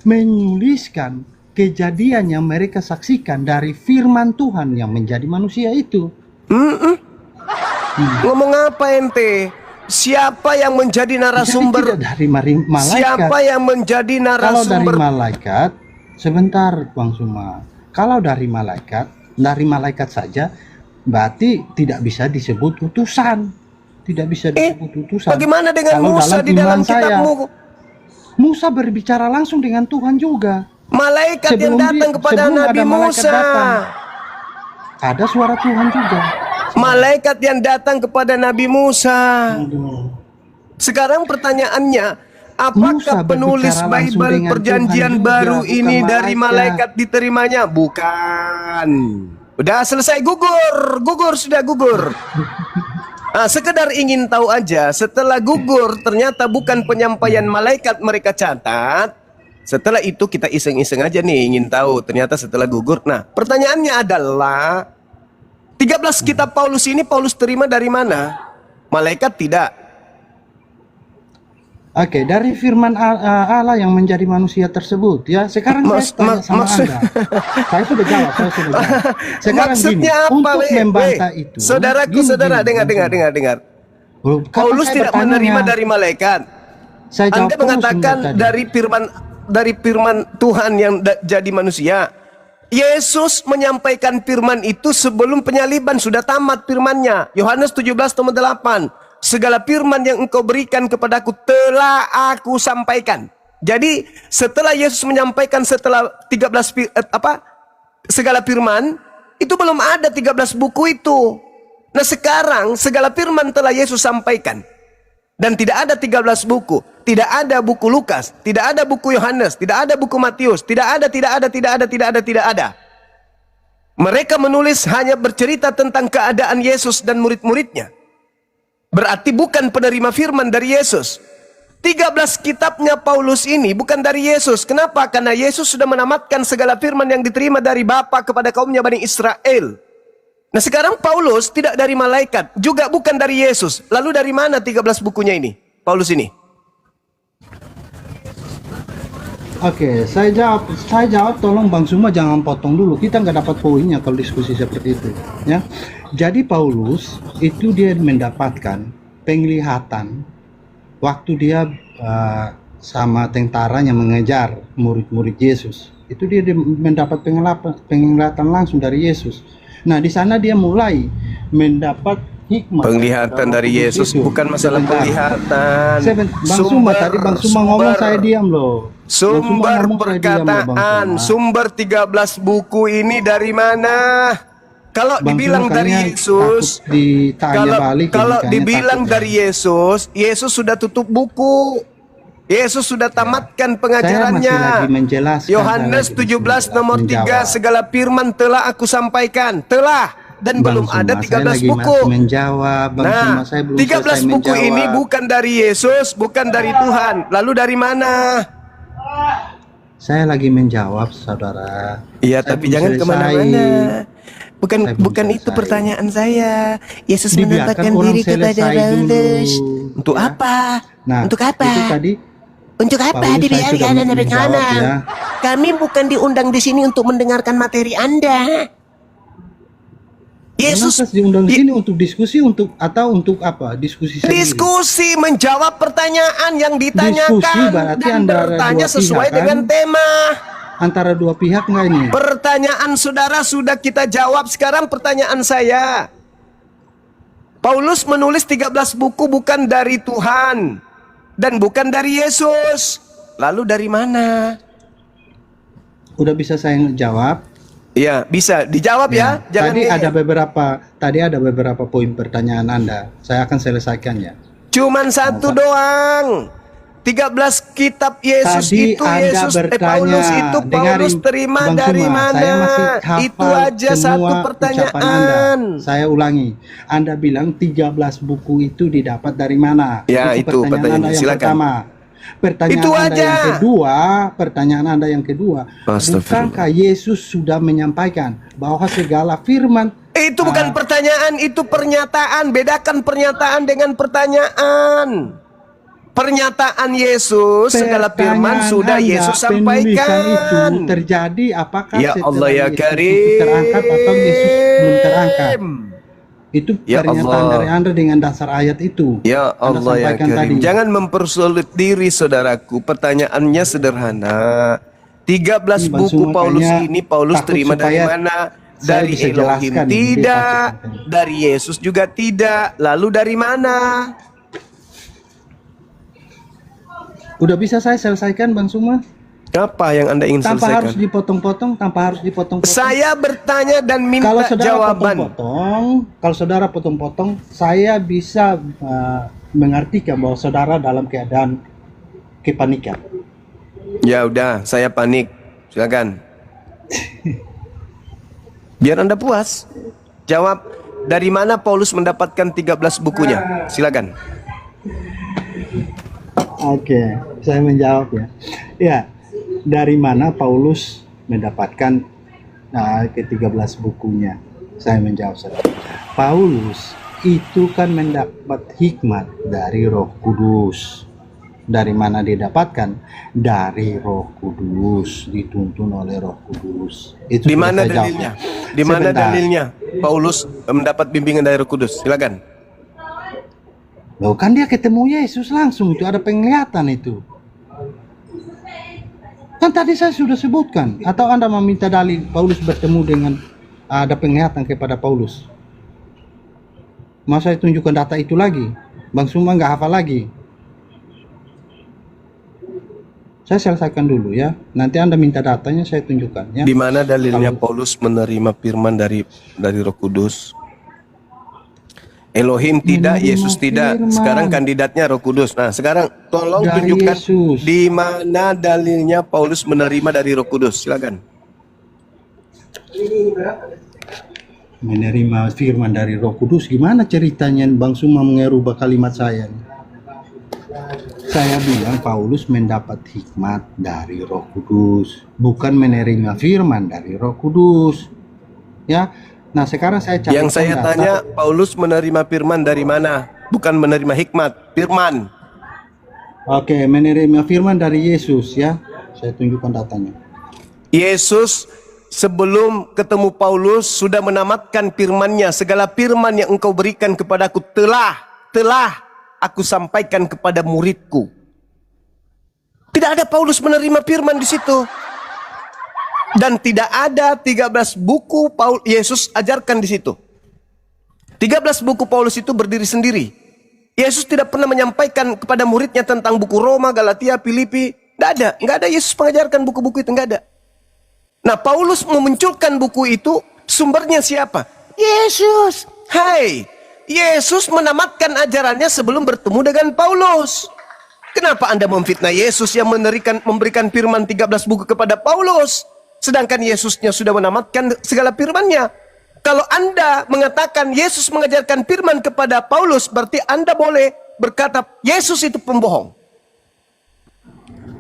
menuliskan kejadian yang mereka saksikan dari firman Tuhan yang menjadi manusia itu. Ngomong apa ente? Siapa yang menjadi narasumber? Dari malaikat. Siapa yang menjadi narasumber? Kalau dari malaikat, sebentar Bang Suma. Kalau dari malaikat saja, berarti tidak bisa disebut utusan. Tidak bisa disebut utusan. Bagaimana dengan kalau Musa di dalam kitabmu? Musa berbicara langsung dengan Tuhan juga. Malaikat yang datang kepada Nabi Musa. Ada suara Tuhan juga. Malaikat yang datang kepada Nabi Musa. Sekarang pertanyaannya, apakah penulis Bible Perjanjian Baru ini dari malaikat diterimanya? Bukan. Udah selesai, gugur sudah gugur. Sekedar ingin tahu aja, setelah gugur ternyata bukan penyampaian malaikat mereka catat. Setelah itu kita iseng-iseng aja nih ingin tahu, ternyata setelah gugur. Nah, pertanyaannya adalah 13 kitab Paulus ini Paulus terima dari mana? Malaikat tidak. Oke, dari firman Allah yang menjadi manusia tersebut ya. Sekarang saya tanya sama Anda. Saya sudah jawab. Sekarang maksudnya gini, apa? Untuk membantah itu. Saudaraku, dengar. Paulus tidak menerima dari malaikat. Anda mengatakan dari firman Tuhan yang jadi manusia. Yesus menyampaikan firman itu sebelum penyaliban, sudah tamat firmannya. Yohanes 17:8. Segala firman yang engkau berikan kepadaku telah aku sampaikan. Jadi setelah Yesus menyampaikan setelah 13 segala firman, itu belum ada 13 buku itu. Nah sekarang segala firman telah Yesus sampaikan. Dan tidak ada 13 buku, tidak ada buku Lukas, tidak ada buku Yohanes, tidak ada buku Matius, tidak ada. Mereka menulis hanya bercerita tentang keadaan Yesus dan murid-muridnya. Berarti bukan penerima firman dari Yesus. 13 kitabnya Paulus ini bukan dari Yesus. Kenapa? Karena Yesus sudah menamatkan segala firman yang diterima dari Bapa kepada kaumnya Bani Israel. Nah sekarang Paulus tidak dari malaikat, juga bukan dari Yesus. Lalu dari mana 13 bukunya ini? Paulus ini. Oke, saya jawab. Tolong Bang Suma jangan potong dulu. Kita nggak dapat poinnya kalau diskusi seperti itu, ya. Jadi Paulus itu dia mendapatkan penglihatan waktu dia sama tentaranya mengejar murid-murid Yesus. Itu dia mendapat penglihatan langsung dari Yesus. Nah, di sana dia mulai mendapat hikmah. Penglihatan dari Yesus itu. Bukan masalah penglihatan. Bang Suma ngomong saya diam loh. Sumber perkataan, sumber 13 buku ini dari mana? Kalau dibilang dari Yesus, kalau dibilang dari Yesus, Yesus sudah tutup buku. Yesus sudah tamatkan pengajarannya. Yohanes 17 nomor 3, segala firman telah aku sampaikan. Telah. dan Bang belum ada Suma, saya 13 lagi buku. masih menjawab. Bang Suma, Nah, saya belum 13 selesai buku menjawab. ini bukan dari Yesus, bukan dari Tuhan. Lalu dari mana? Saya lagi menjawab, saudara. Iya, Saya tapi belum jangan selesai. kemana-mana. Bukan Saya belum bukan itu selesai. pertanyaan saya. Yesus Dibiarkan menampakkan orang diri kepada selesai dulu, Paulus. Untuk ya. apa? Nah, Untuk apa? itu tadi Untuk apa Paulus, saya dibiarkan sudah Anda menjawab, bagaimana? ya. Kami bukan diundang di sini untuk mendengarkan materi Anda. Yesus Kenapa diundang di sini untuk diskusi atau untuk apa? Diskusi sendiri. diskusi menjawab pertanyaan yang ditanyakan Diskusi berarti dan antara bertanya dua sesuai pihak, kan? dengan tema. Antara dua pihak nggak ini? Pertanyaan saudara sudah kita jawab. Sekarang pertanyaan saya. Paulus menulis 13 buku bukan dari Tuhan dan bukan dari Yesus. Lalu dari mana? Udah bisa saya jawab? Ya, bisa dijawab ya. Jangan Tadi ada beberapa poin pertanyaan Anda. Saya akan selesaikannya. cuman satu doang. 13 kitab Yesus Tadi itu Anda Paulus itu Paulus dengarin, terima Bang dari Suma, mana? saya masih hafal Itu aja semua satu ucapan pertanyaan. Anda. Saya ulangi. Anda bilang 13 buku itu didapat dari mana? Ya, itu pertanyaan Anda yang silakan. pertama. Pertanyaan Itu Anda aja. yang kedua, pertanyaan Anda yang kedua, bukankah Yesus sudah menyampaikan bahwa segala firman Itu bukan pertanyaan, itu pernyataan. Bedakan pernyataan dengan pertanyaan. Pernyataan Yesus, segala firman pertanyaan sudah Anda, Yesus penulisan itu sampaikan. terjadi apakah Ya setelah Allah ya Yesus Karim. itu terangkat atau Yesus belum terangkat? Itu Ya pernyataan Allah. dari Anda dengan dasar ayat itu. Ya Anda Allah ya sampaikan Karim. tadi. Jangan mempersulit diri saudaraku. Pertanyaannya sederhana. 13 Bang buku Suma Paulus kayaknya ini Paulus takut terima dari supaya mana? saya Dari bisa Elohim jelaskan, dia tidak, takut. dari Yesus juga tidak. Lalu dari mana? Udah bisa saya selesaikan, Bang Suma? Apa yang Anda ingin Tanpa selesaikan? harus dipotong-potong, Saya bertanya dan minta Kalau saudara jawaban. potong-potong, saya bisa mengartikan bahwa saudara dalam keadaan kepanikan. Ya udah, saya panik. Silakan. Biar Anda puas. Jawab, dari mana Paulus mendapatkan 13 bukunya? Silakan. Oke, saya menjawab ya. Ya, dari mana Paulus mendapatkan ke-13 bukunya? Saya menjawab, saudara. Paulus itu kan mendapat hikmat dari Roh Kudus. Dari mana didapatkan? Dari Roh Kudus, dituntun oleh Roh Kudus. Itu Di sudah mana saya jawab. dalilnya? Di mana Sebentar. dalilnya Paulus mendapat bimbingan dari Roh Kudus? Silakan. Loh, kan dia ketemu Yesus langsung, itu ada penglihatan itu. Kan tadi saya sudah sebutkan. Atau Anda meminta dalil Paulus bertemu dengan ada penglihatan kepada Paulus? Mau saya tunjukkan data itu lagi? Bang Suma nggak hafal lagi. Saya selesaikan dulu ya. Nanti Anda minta datanya, saya tunjukkan ya. Di mana dalilnya Paulus menerima firman dari Roh Kudus? Elohim tidak, Menerima Yesus tidak. firman. Sekarang kandidatnya Roh Kudus. Nah, sekarang tolong Dari tunjukkan Yesus. di mana dalilnya Paulus menerima dari Roh Kudus. Silakan. Menerima firman dari Roh Kudus, gimana ceritanya Bang Suma mengerubah kalimat saya? Saya bilang Paulus mendapat hikmat dari Roh Kudus, bukan menerima firman dari Roh Kudus. Ya. Nah, sekarang saya cari Yang saya tanya, Paulus menerima firman dari mana? Bukan menerima hikmat, firman. Oke, menerima firman dari Yesus ya. Saya tunjukkan datanya. Yesus sebelum ketemu Paulus sudah menamatkan firman-Nya. Segala firman yang engkau berikan kepadaku telah aku sampaikan kepada muridku. Tidak ada Paulus menerima firman di situ. Dan tidak ada 13 buku Yesus ajarkan di situ. 13 buku Paulus itu berdiri sendiri. Yesus tidak pernah menyampaikan kepada muridnya tentang buku Roma, Galatia, Filipi. Nggak ada Yesus mengajarkan buku-buku itu, nggak ada. Nah, Paulus memunculkan buku itu, sumbernya siapa? Yesus. Hai, Yesus menamatkan ajarannya sebelum bertemu dengan Paulus. Kenapa Anda memfitnah Yesus yang memberikan firman 13 buku kepada Paulus? Sedangkan Yesusnya sudah menamatkan segala firman-Nya. Kalau Anda mengatakan Yesus mengajarkan firman kepada Paulus, berarti Anda boleh berkata Yesus itu pembohong.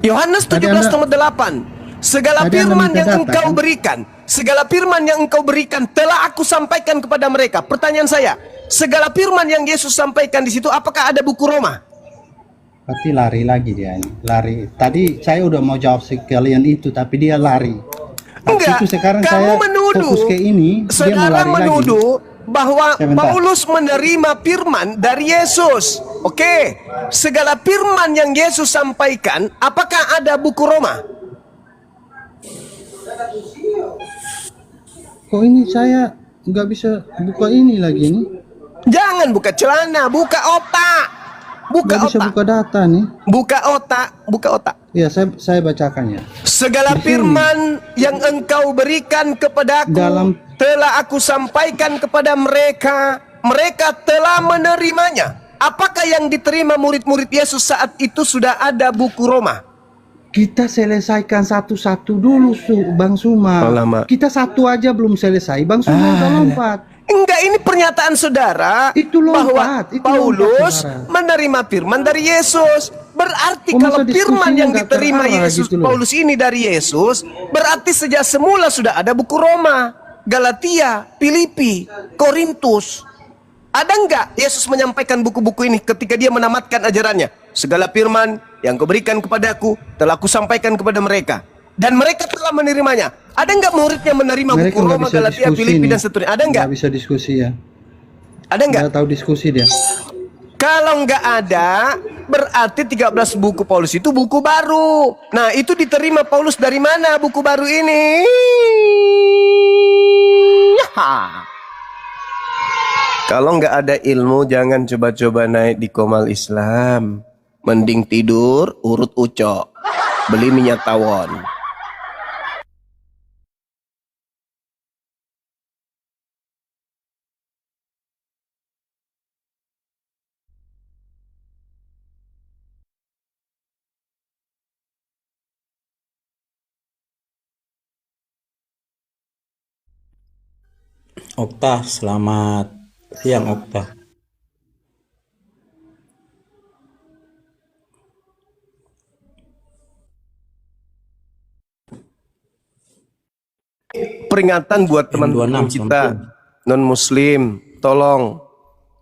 Yohanes 17:8. Segala firman yang engkau berikan, segala firman yang engkau berikan telah aku sampaikan kepada mereka. Pertanyaan saya, segala firman yang Yesus sampaikan di situ, apakah ada buku Roma? Berarti lari lagi dia ini. Lari. Tadi saya udah mau jawab sekalian itu, tapi dia lari. Enggak, itu sekarang kamu saya menuduh, fokus ke ini, dia mau saudara lari menuduh bahwa Sebentar. Paulus menerima firman dari Yesus. Oke, segala firman yang Yesus sampaikan, apakah ada buku Roma? Kok ini saya nggak bisa buka ini lagi nih? Jangan buka celana, buka otak. Buka Nggak bisa otak. buka data nih. Buka otak, buka otak. Ya, saya bacakan ya. Segala Di sini. firman yang engkau berikan kepadaku telah aku sampaikan kepada mereka. Mereka telah menerimanya. Apakah yang diterima murid-murid Yesus saat itu sudah ada buku Roma? Kita selesaikan satu-satu dulu, Bang Suma. Alamak. Kita satu aja belum selesai, Bang Suma udah lompat. Enggak, ini pernyataan saudara Itu lompat, bahwa itu Paulus lompat, saudara. menerima firman dari Yesus. Berarti Oh, kalau masa firman diskusinya yang nggak diterima terarah Yesus, gitu loh? Paulus ini dari Yesus, berarti sejak semula sudah ada buku Roma, Galatia, Filipi, Korintus. Ada enggak Yesus menyampaikan buku-buku ini ketika dia menamatkan ajarannya? Segala firman yang kau berikan kepadaku telah aku sampaikan kepada mereka. Dan mereka telah menerimanya. Ada enggak muridnya menerima Mereka buku nggak Roma, bisa Galatia, diskusi Filipi nih. dan seterusnya? Ada enggak? Nggak bisa diskusi ya. Ada enggak? Nggak tahu diskusi dia. Kalau nggak ada, berarti 13 buku Paulus itu buku baru. Nah, itu diterima Paulus dari mana buku baru ini? Ya. Kalau nggak ada ilmu, jangan coba-coba naik di Komal Islam. Mending tidur, urut ucok. Beli minyak tawon. Okta, selamat siang Okta. Peringatan buat teman-teman 26 kita samping. non-muslim, tolong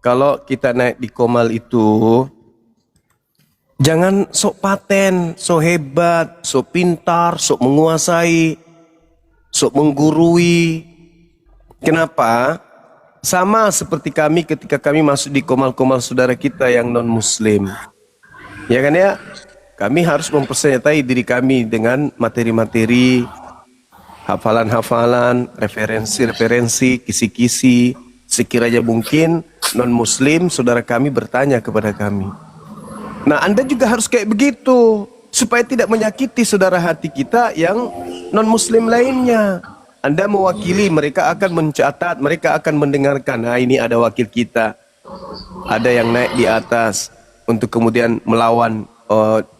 kalau kita naik di Komal itu jangan sok paten, sok hebat, sok pintar, sok menguasai, sok menggurui. Kenapa? Sama seperti kami ketika kami masuk di Komal-Komal saudara kita yang non-muslim. Ya kan ya? Kami harus mempersenjatai diri kami dengan materi-materi, hafalan-hafalan, referensi-referensi, kisi-kisi. Sekiranya mungkin non-muslim saudara kami bertanya kepada kami. Nah, Anda juga harus kayak begitu supaya tidak menyakiti saudara hati kita yang non-muslim lainnya. Anda mewakili, mereka akan mencatat, mereka akan mendengarkan. Nah, ini ada wakil kita. Ada yang naik di atas untuk kemudian melawan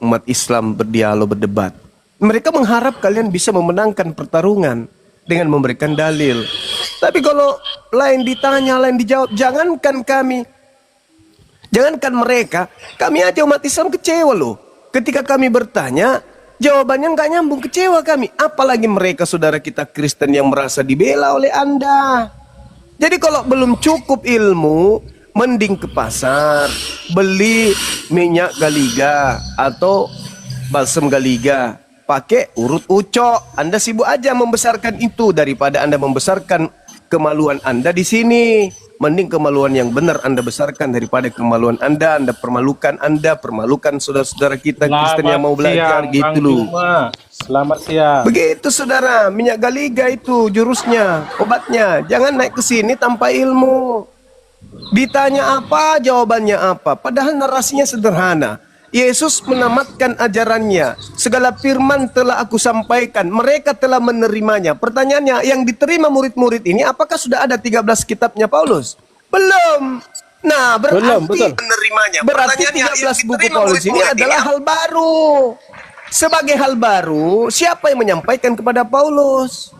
umat Islam berdialog, berdebat. Mereka mengharap kalian bisa memenangkan pertarungan dengan memberikan dalil. Tapi kalau lain ditanya, lain dijawab, jangankan kami, jangankan mereka, kami aja umat Islam kecewa loh. Ketika kami bertanya, jawabannya nggak nyambung, kecewa kami. Apalagi mereka saudara kita Kristen yang merasa dibela oleh Anda. Jadi kalau belum cukup ilmu, mending ke pasar, beli minyak galiga atau balsam galiga. Pakai urut ucok. Anda sibuk aja membesarkan itu daripada Anda membesarkan kemaluan Anda di sini. Mending kemaluan yang benar Anda besarkan daripada kemaluan Anda. Anda permalukan, Anda permalukan saudara-saudara kita Kristen yang mau belajar gitu loh. Selamat siang. Begitu saudara, minyak galiga itu jurusnya, obatnya. Jangan naik ke sini tanpa ilmu. Ditanya apa, jawabannya apa. Padahal narasinya sederhana. Yesus menamatkan ajarannya. Segala firman telah aku sampaikan. Mereka telah menerimanya. Pertanyaannya, yang diterima murid-murid ini, apakah sudah ada 13 kitabnya Paulus? Belum. Nah, berarti menerimanya. Berarti 13 buku Paulus ini adalah hal baru. Sebagai hal baru, siapa yang menyampaikan kepada Paulus?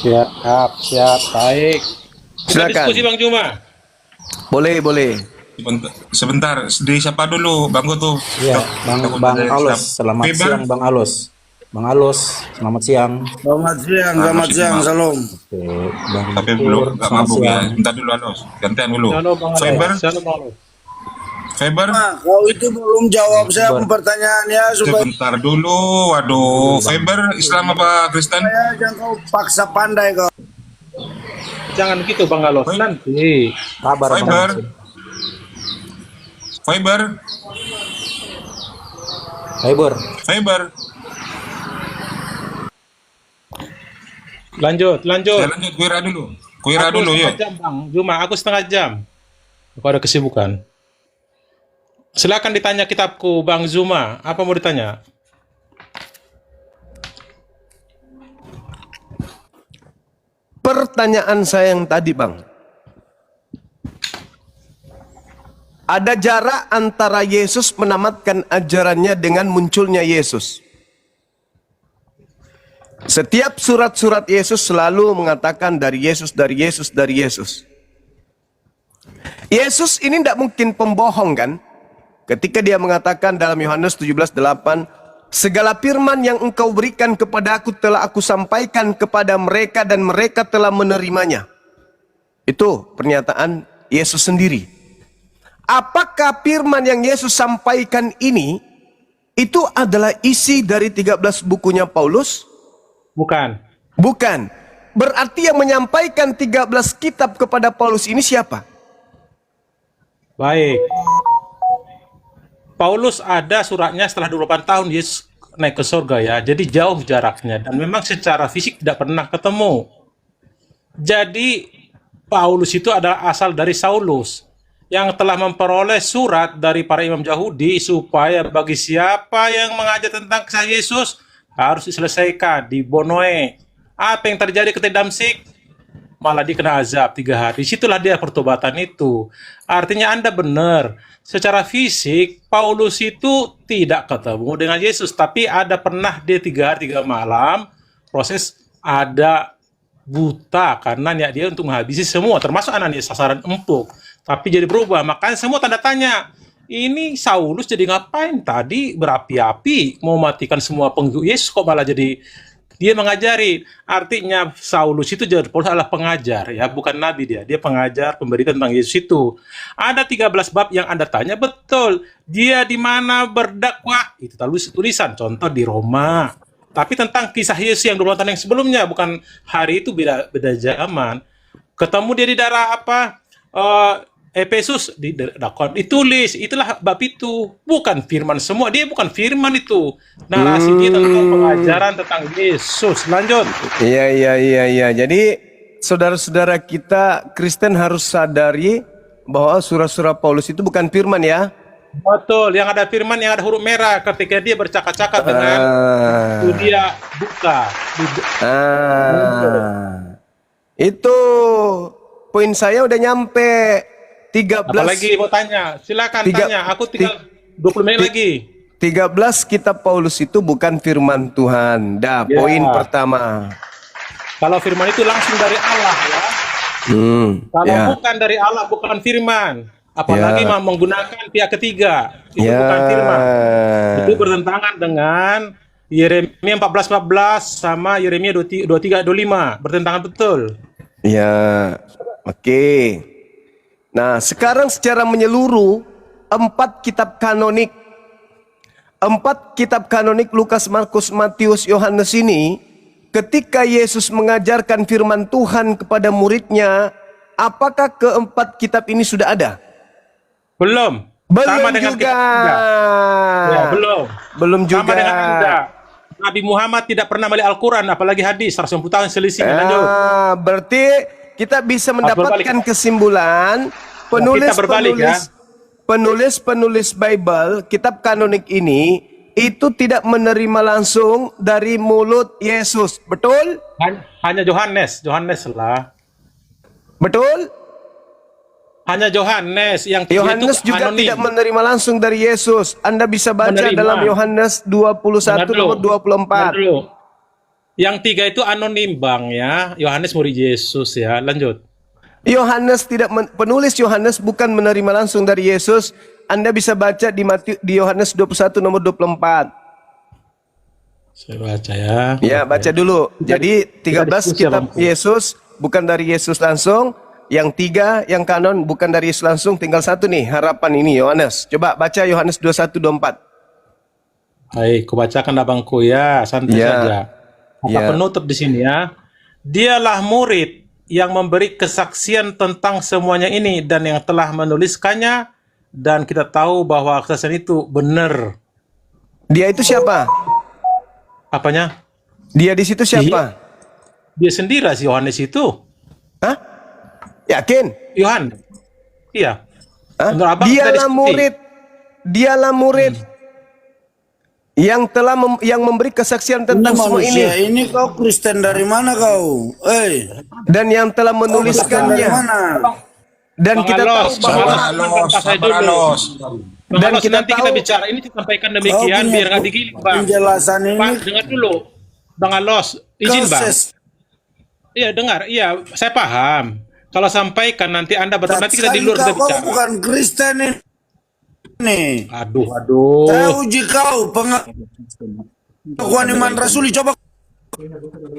Siap, baik. Silakan. Diskusi Bang Juma. Boleh, boleh. Sebentar, di siapa dulu? Bang tuh. Iya, Bang Alus. Selamat Feber. siang Bang Alus. Bang Alus, selamat siang. Selamat siang, salam. Oke, Bang Tapi Tur, belum nggak selamat mabuk ya. siang. Bentar dulu Alus. Gantian dulu. Halo Bang Alus. Feber. Halo Bang Alus. Feber. Kau itu belum jawab saya pertanyaannya supaya Sebentar dulu. Waduh. Feber Islam apa Kristen? jangan kau paksa pandai kau. Jangan gitu Bang Alus. Nanti. Kabar Bang Fiber. Alus. Fiber. Fiber. Fiber. Lanjut. Ya, lanjut. Kuira dulu. Kuira Aku dulu setengah yuk. jam, Bang Juma, aku setengah jam. Aku ada kesibukan. Silakan ditanya kitabku Bang Zuma. Apa mau ditanya? Pertanyaan saya yang tadi, Bang. Ada jarak antara Yesus menamatkan ajarannya dengan munculnya Yesus. Setiap surat-surat Yesus selalu mengatakan dari Yesus, dari Yesus, dari Yesus. Yesus ini tidak mungkin pembohong kan? Ketika dia mengatakan dalam Yohanes 17:8, segala firman yang engkau berikan kepada aku telah aku sampaikan kepada mereka dan mereka telah menerimanya. Itu pernyataan Yesus sendiri. Apakah firman yang Yesus sampaikan ini itu adalah isi dari 13 bukunya Paulus? Bukan. Bukan. Berarti yang menyampaikan 13 kitab kepada Paulus ini siapa? Baik. Paulus ada suratnya setelah 28 tahun Yesus naik ke surga ya. Jadi jauh jaraknya dan memang secara fisik tidak pernah ketemu. Jadi Paulus itu adalah asal dari Saulus yang telah memperoleh surat dari para imam Yahudi supaya bagi siapa yang mengajar tentang kisah Yesus harus diselesaikan, dibonoe. Apa yang terjadi ketika Damsik? Malah dia kena azab 3 hari. Disitulah dia pertobatan itu. Artinya Anda benar. Secara fisik, Paulus itu tidak ketemu dengan Yesus. Tapi ada pernah dia 3 hari 3 malam. Proses ada buta. Karena niat dia untuk menghabisi semua. Termasuk Ananias, sasaran empuk. Tapi jadi berubah. Makanya semua tanda tanya. Ini Saulus jadi ngapain? Tadi berapi-api. Mau matikan semua pengikut Yesus. Kok malah jadi... Dia mengajari, artinya Saulus itu Paulus adalah pengajar, ya, bukan nabi dia. Dia pengajar, pemberi tentang Yesus itu. Ada 13 bab yang Anda tanya, betul. Dia di mana berdakwah? Itu tulisan, contoh di Roma. Tapi tentang kisah Yesus yang 20 tahun yang sebelumnya, bukan hari itu, beda zaman. Ketemu dia di daerah apa? Efesus ditulis, itulah bab itu, bukan firman semua, dia bukan firman itu, narasi dia tentang pengajaran tentang Yesus. Lanjut. Iya. Jadi saudara-saudara kita Kristen harus sadari bahwa surat-surat Paulus itu bukan firman ya. Betul, yang ada firman, yang ada huruf merah ketika dia bercakap-cakap dengan itu dia buka. Itu poin saya udah nyampe. 13. Apalagi mau tanya, silakan tanya. Aku tinggal 20 menit lagi. 13 kitab Paulus itu bukan firman Tuhan. Dah, poin pertama. Kalau firman itu langsung dari Allah ya. Kalau bukan dari Allah, bukan firman. Apalagi menggunakan pihak ketiga, itu bukan firman. Itu bertentangan dengan Yeremia 14:14 sama Yeremia 23:25. Bertentangan betul. Ya, oke. Nah, sekarang secara menyeluruh 4 kitab kanonik Lukas, Markus, Matius, Yohanes ini ketika Yesus mengajarkan firman Tuhan kepada muridnya, apakah keempat kitab ini sudah ada? Belum. Belum Sama dengan juga. Ya, belum juga. Sama dengan Anda. Nabi Muhammad tidak pernah melihat Al-Quran, apalagi hadis. 190 tahun selisih. Lanjut. Berarti kita bisa mendapatkan kesimpulan penulis Bible, kitab kanonik ini itu tidak menerima langsung dari mulut Yesus, betul? Hanya Yohanes lah. Betul? Hanya Yohanes yang Yohanes juga anonim. tidak menerima langsung dari Yesus. Anda bisa baca dalam Yohanes 21 nomor 24. Yang 3 itu anonim, Bang ya. Yohanes murid Yesus ya. Lanjut. Penulis Yohanes bukan menerima langsung dari Yesus. Anda bisa baca di Yohanes 21 nomor 24. Saya baca ya. Ya, baca dulu. Jadi 13 kitab Yesus bukan dari Yesus langsung. Yang 3 yang kanon bukan dari Yesus langsung. Tinggal 1 nih, harapan ini Yohanes. Coba baca Yohanes 21 24. Baik, kubacakan abangku ya, santai saja. Kata penutup di sini ya. Dialah murid yang memberi kesaksian tentang semuanya ini dan yang telah menuliskannya, dan kita tahu bahwa kesaksian itu benar. Dia itu siapa? Apanya? Dia di situ siapa? Dia sendiri si Yohanes itu. Hah? Yakin? Yohanes. Iya. Dialah murid yang telah yang memberi kesaksian tentang semua ini. Ini kau Kristen dari mana kau? Dan yang telah menuliskannya. Dan kita tahu bahwa dan kita nanti kita bicara ini sampaikan demikian biar nggak digiling, Bang. Penjelasan ini. Bang, dengar dulu, Bang Alos, izin Bang. Iya dengar, iya saya paham. Kalau sampaikan nanti Anda betul, nanti kita di luar kita bicara. Bukan Kristen ini. Aduh. Saya uji kau pengakuan iman rasuli, coba.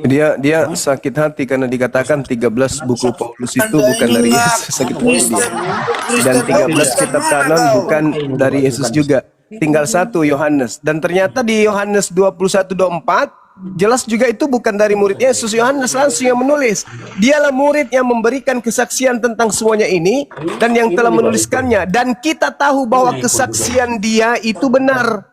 Dia sakit hati karena dikatakan 13 buku Paulus itu bukan dari Yesus. Sakit hati. Dan 13 kitab kanon bukan dari Yesus juga. Tinggal 1 Yohanes. Dan ternyata di Yohanes 21:24 jelas juga itu bukan dari murid Yesus. Yohanes langsung yang menulis. Dialah murid yang memberikan kesaksian tentang semuanya ini dan yang telah menuliskannya. Dan kita tahu bahwa kesaksian dia itu benar.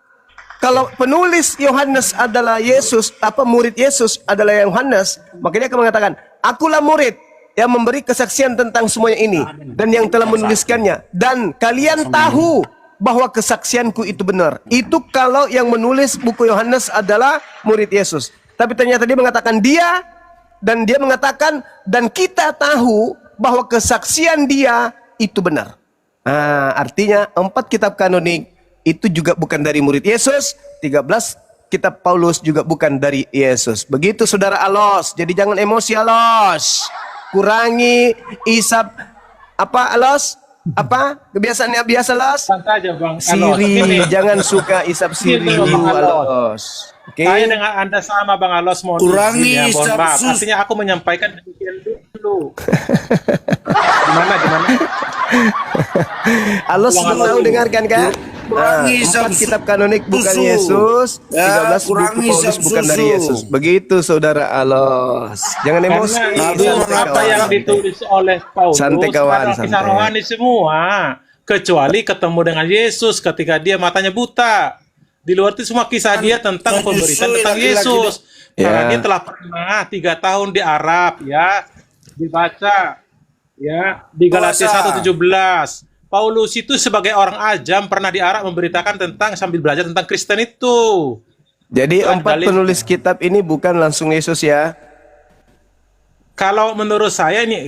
Kalau penulis Yohanes adalah Yesus, murid Yesus adalah Yohanes, maka dia akan mengatakan, akulah murid yang memberi kesaksian tentang semuanya ini dan yang telah menuliskannya. Dan kalian tahu bahwa kesaksianku itu benar. Itu kalau yang menulis buku Yohanes adalah murid Yesus. Tapi ternyata dia mengatakan dan dia mengatakan dan kita tahu bahwa kesaksian dia itu benar. Artinya 4 kitab kanonik itu juga bukan dari murid Yesus, 13 kitab Paulus juga bukan dari Yesus. Begitu saudara Alos. Jadi jangan emosi Alos. Kurangi isap Alos? Kebiasaannya biasa Alos? Santai aja Bang Alos. Siri, jangan suka isap siri Alos. Okay. Saya dengan Anda sama Bang Alos, mohon kurangi mohon maaf. Artinya aku menyampaikan demikian dulu. Gimana? Alos tahu dengarkan kan? 4 kitab kanonik bukan Yesus, 13 buku Paulus bukan dari Yesus. Begitu saudara Alos. Jangan emosi. Apa yang ditulis oleh Paulus adalah kisah rohani semua, kecuali ketemu dengan Yesus ketika dia matanya buta. Di luar itu semua kisah dia tentang pemberitaan tentang Yesus. Karena dia telah pernah 3 tahun di Arab, ya, dibaca, ya, di Galatia 1:17. Paulus itu sebagai orang ajam pernah di Arab memberitakan tentang sambil belajar tentang Kristen itu. Jadi 4 penulis kitab ini bukan langsung Yesus ya? Kalau menurut saya ini,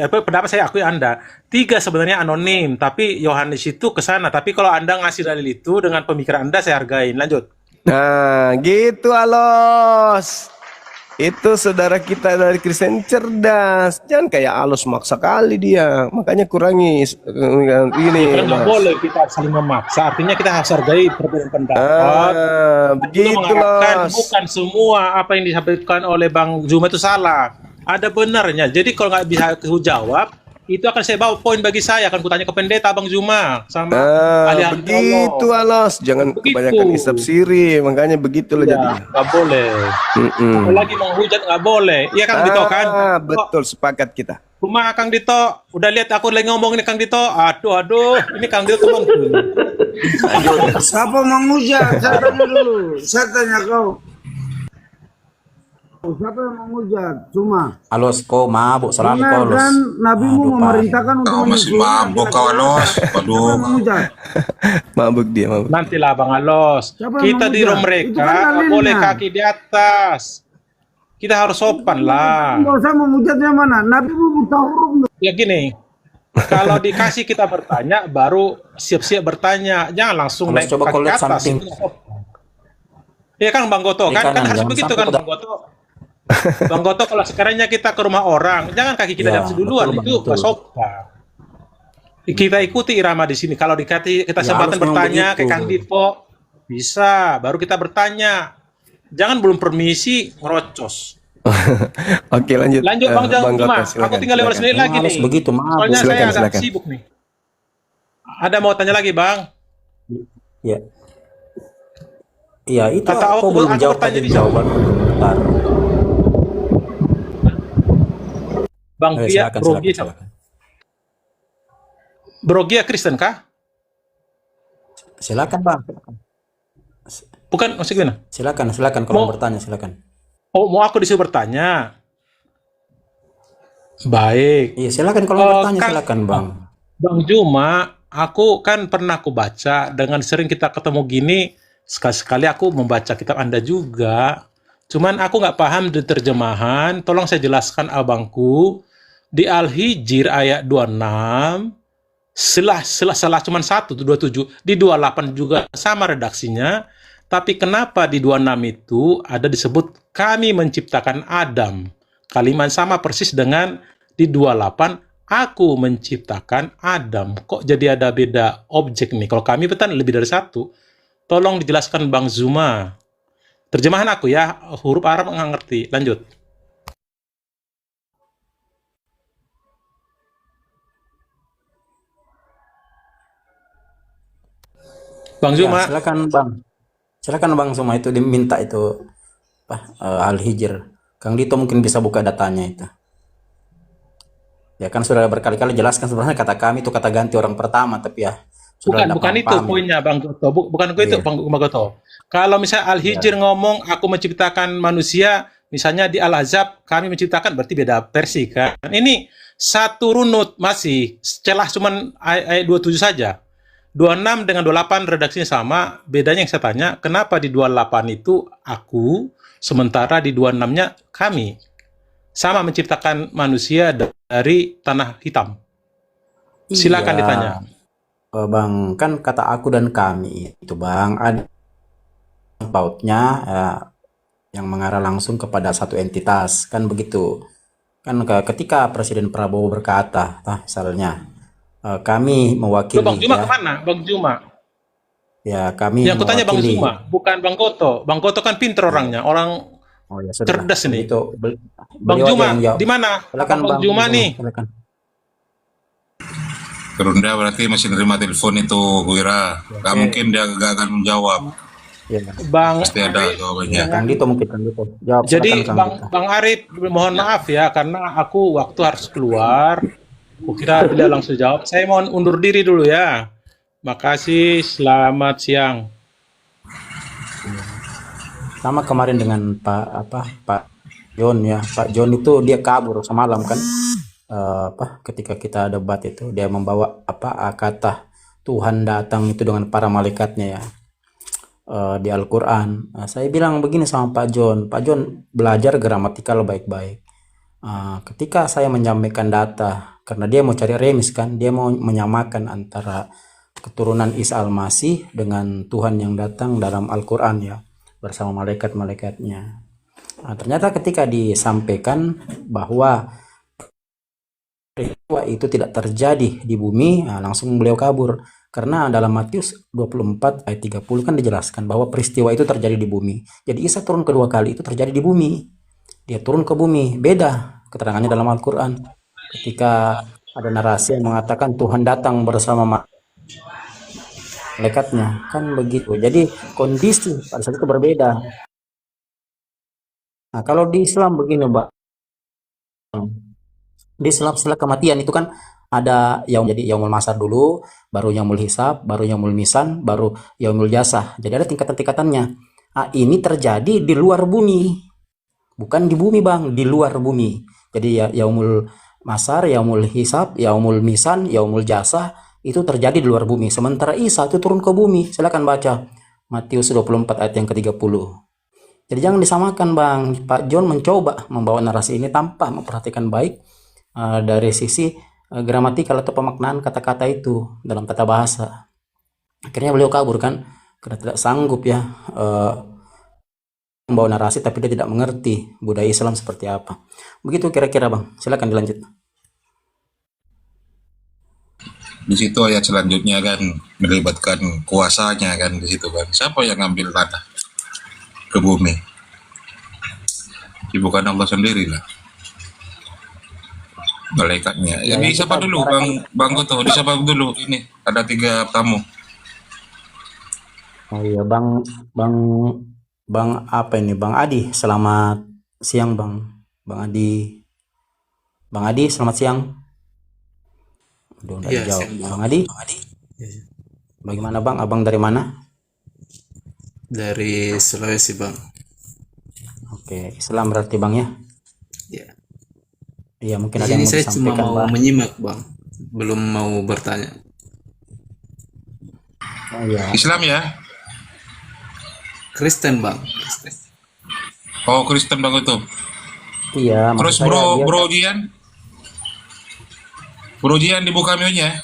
pendapat saya akui Anda. 3 sebenarnya anonim, tapi Yohanes itu ke sana. Tapi kalau Anda ngasih dalil itu dengan pemikiran Anda saya hargain. Lanjut. Nah, gitu Alos. Itu saudara kita dari Kristen cerdas. Jangan kayak Alos maksa kali dia. Makanya kurangi ini. Nggak boleh kita saling memaksa. Artinya kita harus hargai perbedaan pendapat. Begitu Los. Bukan semua apa yang disampaikan oleh Bang Zuma itu salah. Ada benarnya. Jadi kalau nggak bisa aku jawab, itu akan saya bawa poin bagi saya. Akan kutanya ke pendeta Bang Zuma sama ahli-ahli begitu Alos. Jangan kebanyakan isap siri. Makanya begitulah jadinya. Nggak boleh. Apalagi menghujat nggak boleh. Iya Kang Dito kan? Betul, sepakat kita. Cuma Kang Dito, udah lihat aku lagi ngomong ini Kang Dito. Aduh, ini Kang Dito teman. Siapa menghujat? Saya tanya dulu. Saya tanya kau. Siapa yang menghujat? Cuma Alos kau mabuk selalu kau Alos. Kan nabimu memerintahkan untuk kau masih mabuk kau Alos. Waduh. Mabuk dia, mabuk. Nantilah Bang Alos. Kita di room mereka kan boleh kaki di atas. Kita harus sopan lah. Kalau saya menghujatnya mana? Nabimu buta huruf. Ya gini. Kalau dikasih kita bertanya, baru siap-siap bertanya. Jangan langsung naik kaki atas. Ya kan Bang Goto kan harus begitu kan Bang Goto. Bang Goto, kalau sekiranya kita ke rumah orang, jangan kaki kita di Ya, atas duluan, betul Bang, itu betul. gak sopan. Kita ikuti irama di sini. Kalau dikasih kita Ya, kesempatan harus memang bertanya ke begitu. Kang Dipo, bisa. Baru kita bertanya. Jangan belum permisi ngerocos. Oke, lanjut. Lanjut Bang Bang Juma. Goto, Aku silakan. tinggal 15 menit Memang lagi harus nih. begitu, maaf. Soalnya saya Silakan, agak silakan. sibuk nih. Ada mau tanya lagi Bang? Ya. Iya, itu Kata aku aku belum jawab bertanya tadi bisa. jawaban. Bentar. Bang Pia, Silakan, Brogia, silakan. Brogia Kristen kah? Silakan Bang. Bukan, maksud gimana? Silakan kalau mau bertanya, silakan. Oh, mau aku disuruh bertanya? Baik. Iya, silakan kalau mau bertanya, silakan Bang. Bang Juma, aku kan pernah aku baca, dengan sering kita ketemu gini, sekali-sekali aku membaca kitab Anda juga. Cuman aku nggak paham di terjemahan, tolong saya jelaskan abangku. Di Al-Hijr ayat 26, salah cuman 1, 27, di 28 juga sama redaksinya, tapi kenapa di 26 itu ada disebut kami menciptakan Adam? Kalimat sama persis dengan di 28, aku menciptakan Adam. Kok jadi ada beda objek nih? Kalau kami betul lebih dari satu. Tolong dijelaskan Bang Zuma. Terjemahan aku ya, huruf Arab nggak ngerti. Lanjut. Bang Zuma. Ya, silakan Bang. Silakan Bang Zuma, itu diminta itu Al-Hijr. Kang Dito mungkin bisa buka datanya itu. Ya kan sudah berkali-kali jelaskan sebenarnya kata kami itu kata ganti orang pertama, tapi ya sudah Bukan itu poinnya Bang Goto. Bukan itu Iya. Bang Goto. Kalau misalnya Al-Hijr ngomong aku menciptakan manusia, misalnya di Al-Ahzab kami menciptakan, berarti beda versi kan. Ini satu runut masih, celah cuman ayat 27 saja. 26 dengan 28 redaksinya sama, bedanya yang saya tanya, kenapa di 28 itu aku, sementara di 26-nya kami. Sama menciptakan manusia dari tanah hitam. Silakan Iya. ditanya. Bang, kan kata aku dan kami itu Bang, ada pautnya yang mengarah langsung kepada satu entitas, kan begitu. Kan ketika Presiden Prabowo berkata, misalnya, kami mewakili. Bang Juma ya, kemana? Bang Juma. Ya, kami Yang kutanya Bang mewakili. Zuma, bukan Bang Goto. Bang Goto kan pinter orangnya, orang Oh ya sudah. cerdas nih. Itu Bang beliau aja Juma, yang jawab. di mana? Silakan Bang Juma nih. Silakan. Gerunda berarti masih nerima telepon itu, Wira. Gak mungkin dia gak akan menjawab. Ya. Bang Pasti ada jawabannya. Kang Dito mungkin Kang Dito. Jawab. Jadi silakan, Kang Dito. Bang Arif, mohon maaf ya karena aku waktu harus keluar. Kukira tidak langsung jawab. Saya mohon undur diri dulu ya. Makasih, selamat siang. Sama kemarin dengan Pak John ya. Pak John itu dia kabur semalam kan. Ketika kita debat itu dia membawa kata Tuhan datang itu dengan para malaikatnya ya. Di Al-Quran. Saya bilang begini sama Pak John belajar gramatikal baik-baik. Ketika saya menyampaikan data, karena dia mau cari remis kan, dia mau menyamakan antara keturunan Isa Al-Masih dengan Tuhan yang datang dalam Al-Quran ya, bersama malaikat-malaikatnya. Ternyata ketika disampaikan bahwa peristiwa itu tidak terjadi di bumi, langsung beliau kabur. Karena dalam Matius 24 ayat 30 kan dijelaskan bahwa peristiwa itu terjadi di bumi. Jadi Isa turun kedua kali itu terjadi di bumi. Dia turun ke bumi, beda keterangannya dalam Al-Quran. Ketika ada narasi yang mengatakan Tuhan datang bersama malaikatnya, kan begitu. Jadi kondisi pada saat itu berbeda. Nah, kalau di Islam begini, Mbak. Di Islam setelah kematian itu kan ada jadi yaumul masar dulu, baru yaumul hisab, baru yaumul misan, baru yaumul jasah. Jadi ada tingkatan-tingkatannya. Ini terjadi di luar bumi. Bukan di bumi, Bang, di luar bumi. Jadi ya yaumul masar, yaumul hisab, yaumul misan, yaumul jasah itu terjadi di luar bumi. Sementara Isa itu turun ke bumi. Silakan baca Matius 24 ayat yang ke-30. Jadi jangan disamakan, Bang. Pak John mencoba membawa narasi ini tanpa memperhatikan baik dari sisi gramatikal atau pemaknaan kata-kata itu dalam tata bahasa. Akhirnya beliau kabur kan karena tidak sanggup ya membawa narasi tapi dia tidak mengerti budaya Islam seperti apa. Begitu kira-kira Bang. Silakan dilanjut. Di situ ayat selanjutnya kan melibatkan kuasanya kan di situ kan. Siapa yang ngambil tanah ke bumi? Bukan Allah sendiri lah. Malaikatnya. Jadi siapa dulu Bang Goto? Siapa dulu? Ini ada 3 tamu. Oh iya Bang apa ini Bang Adi, selamat siang Bang. Bang Adi, selamat siang. Aduh, nggak Iya, dijawab. siang, Bang. Bang Adi, bagaimana Bang? Abang dari mana? Dari Sulawesi, Bang. Oke, Islam berarti Bang ya? Ya. Iya, mungkin Di ada yang sini mau saya cuma disampaikan mau Bang. menyimak, Bang. Belum mau bertanya. Oh iya. Islam ya? Kristen, Bang. Kristen. Oh, Kristen Bang Goto. Iya, Terus maksud saya dia Bro Jian dibuka mionya.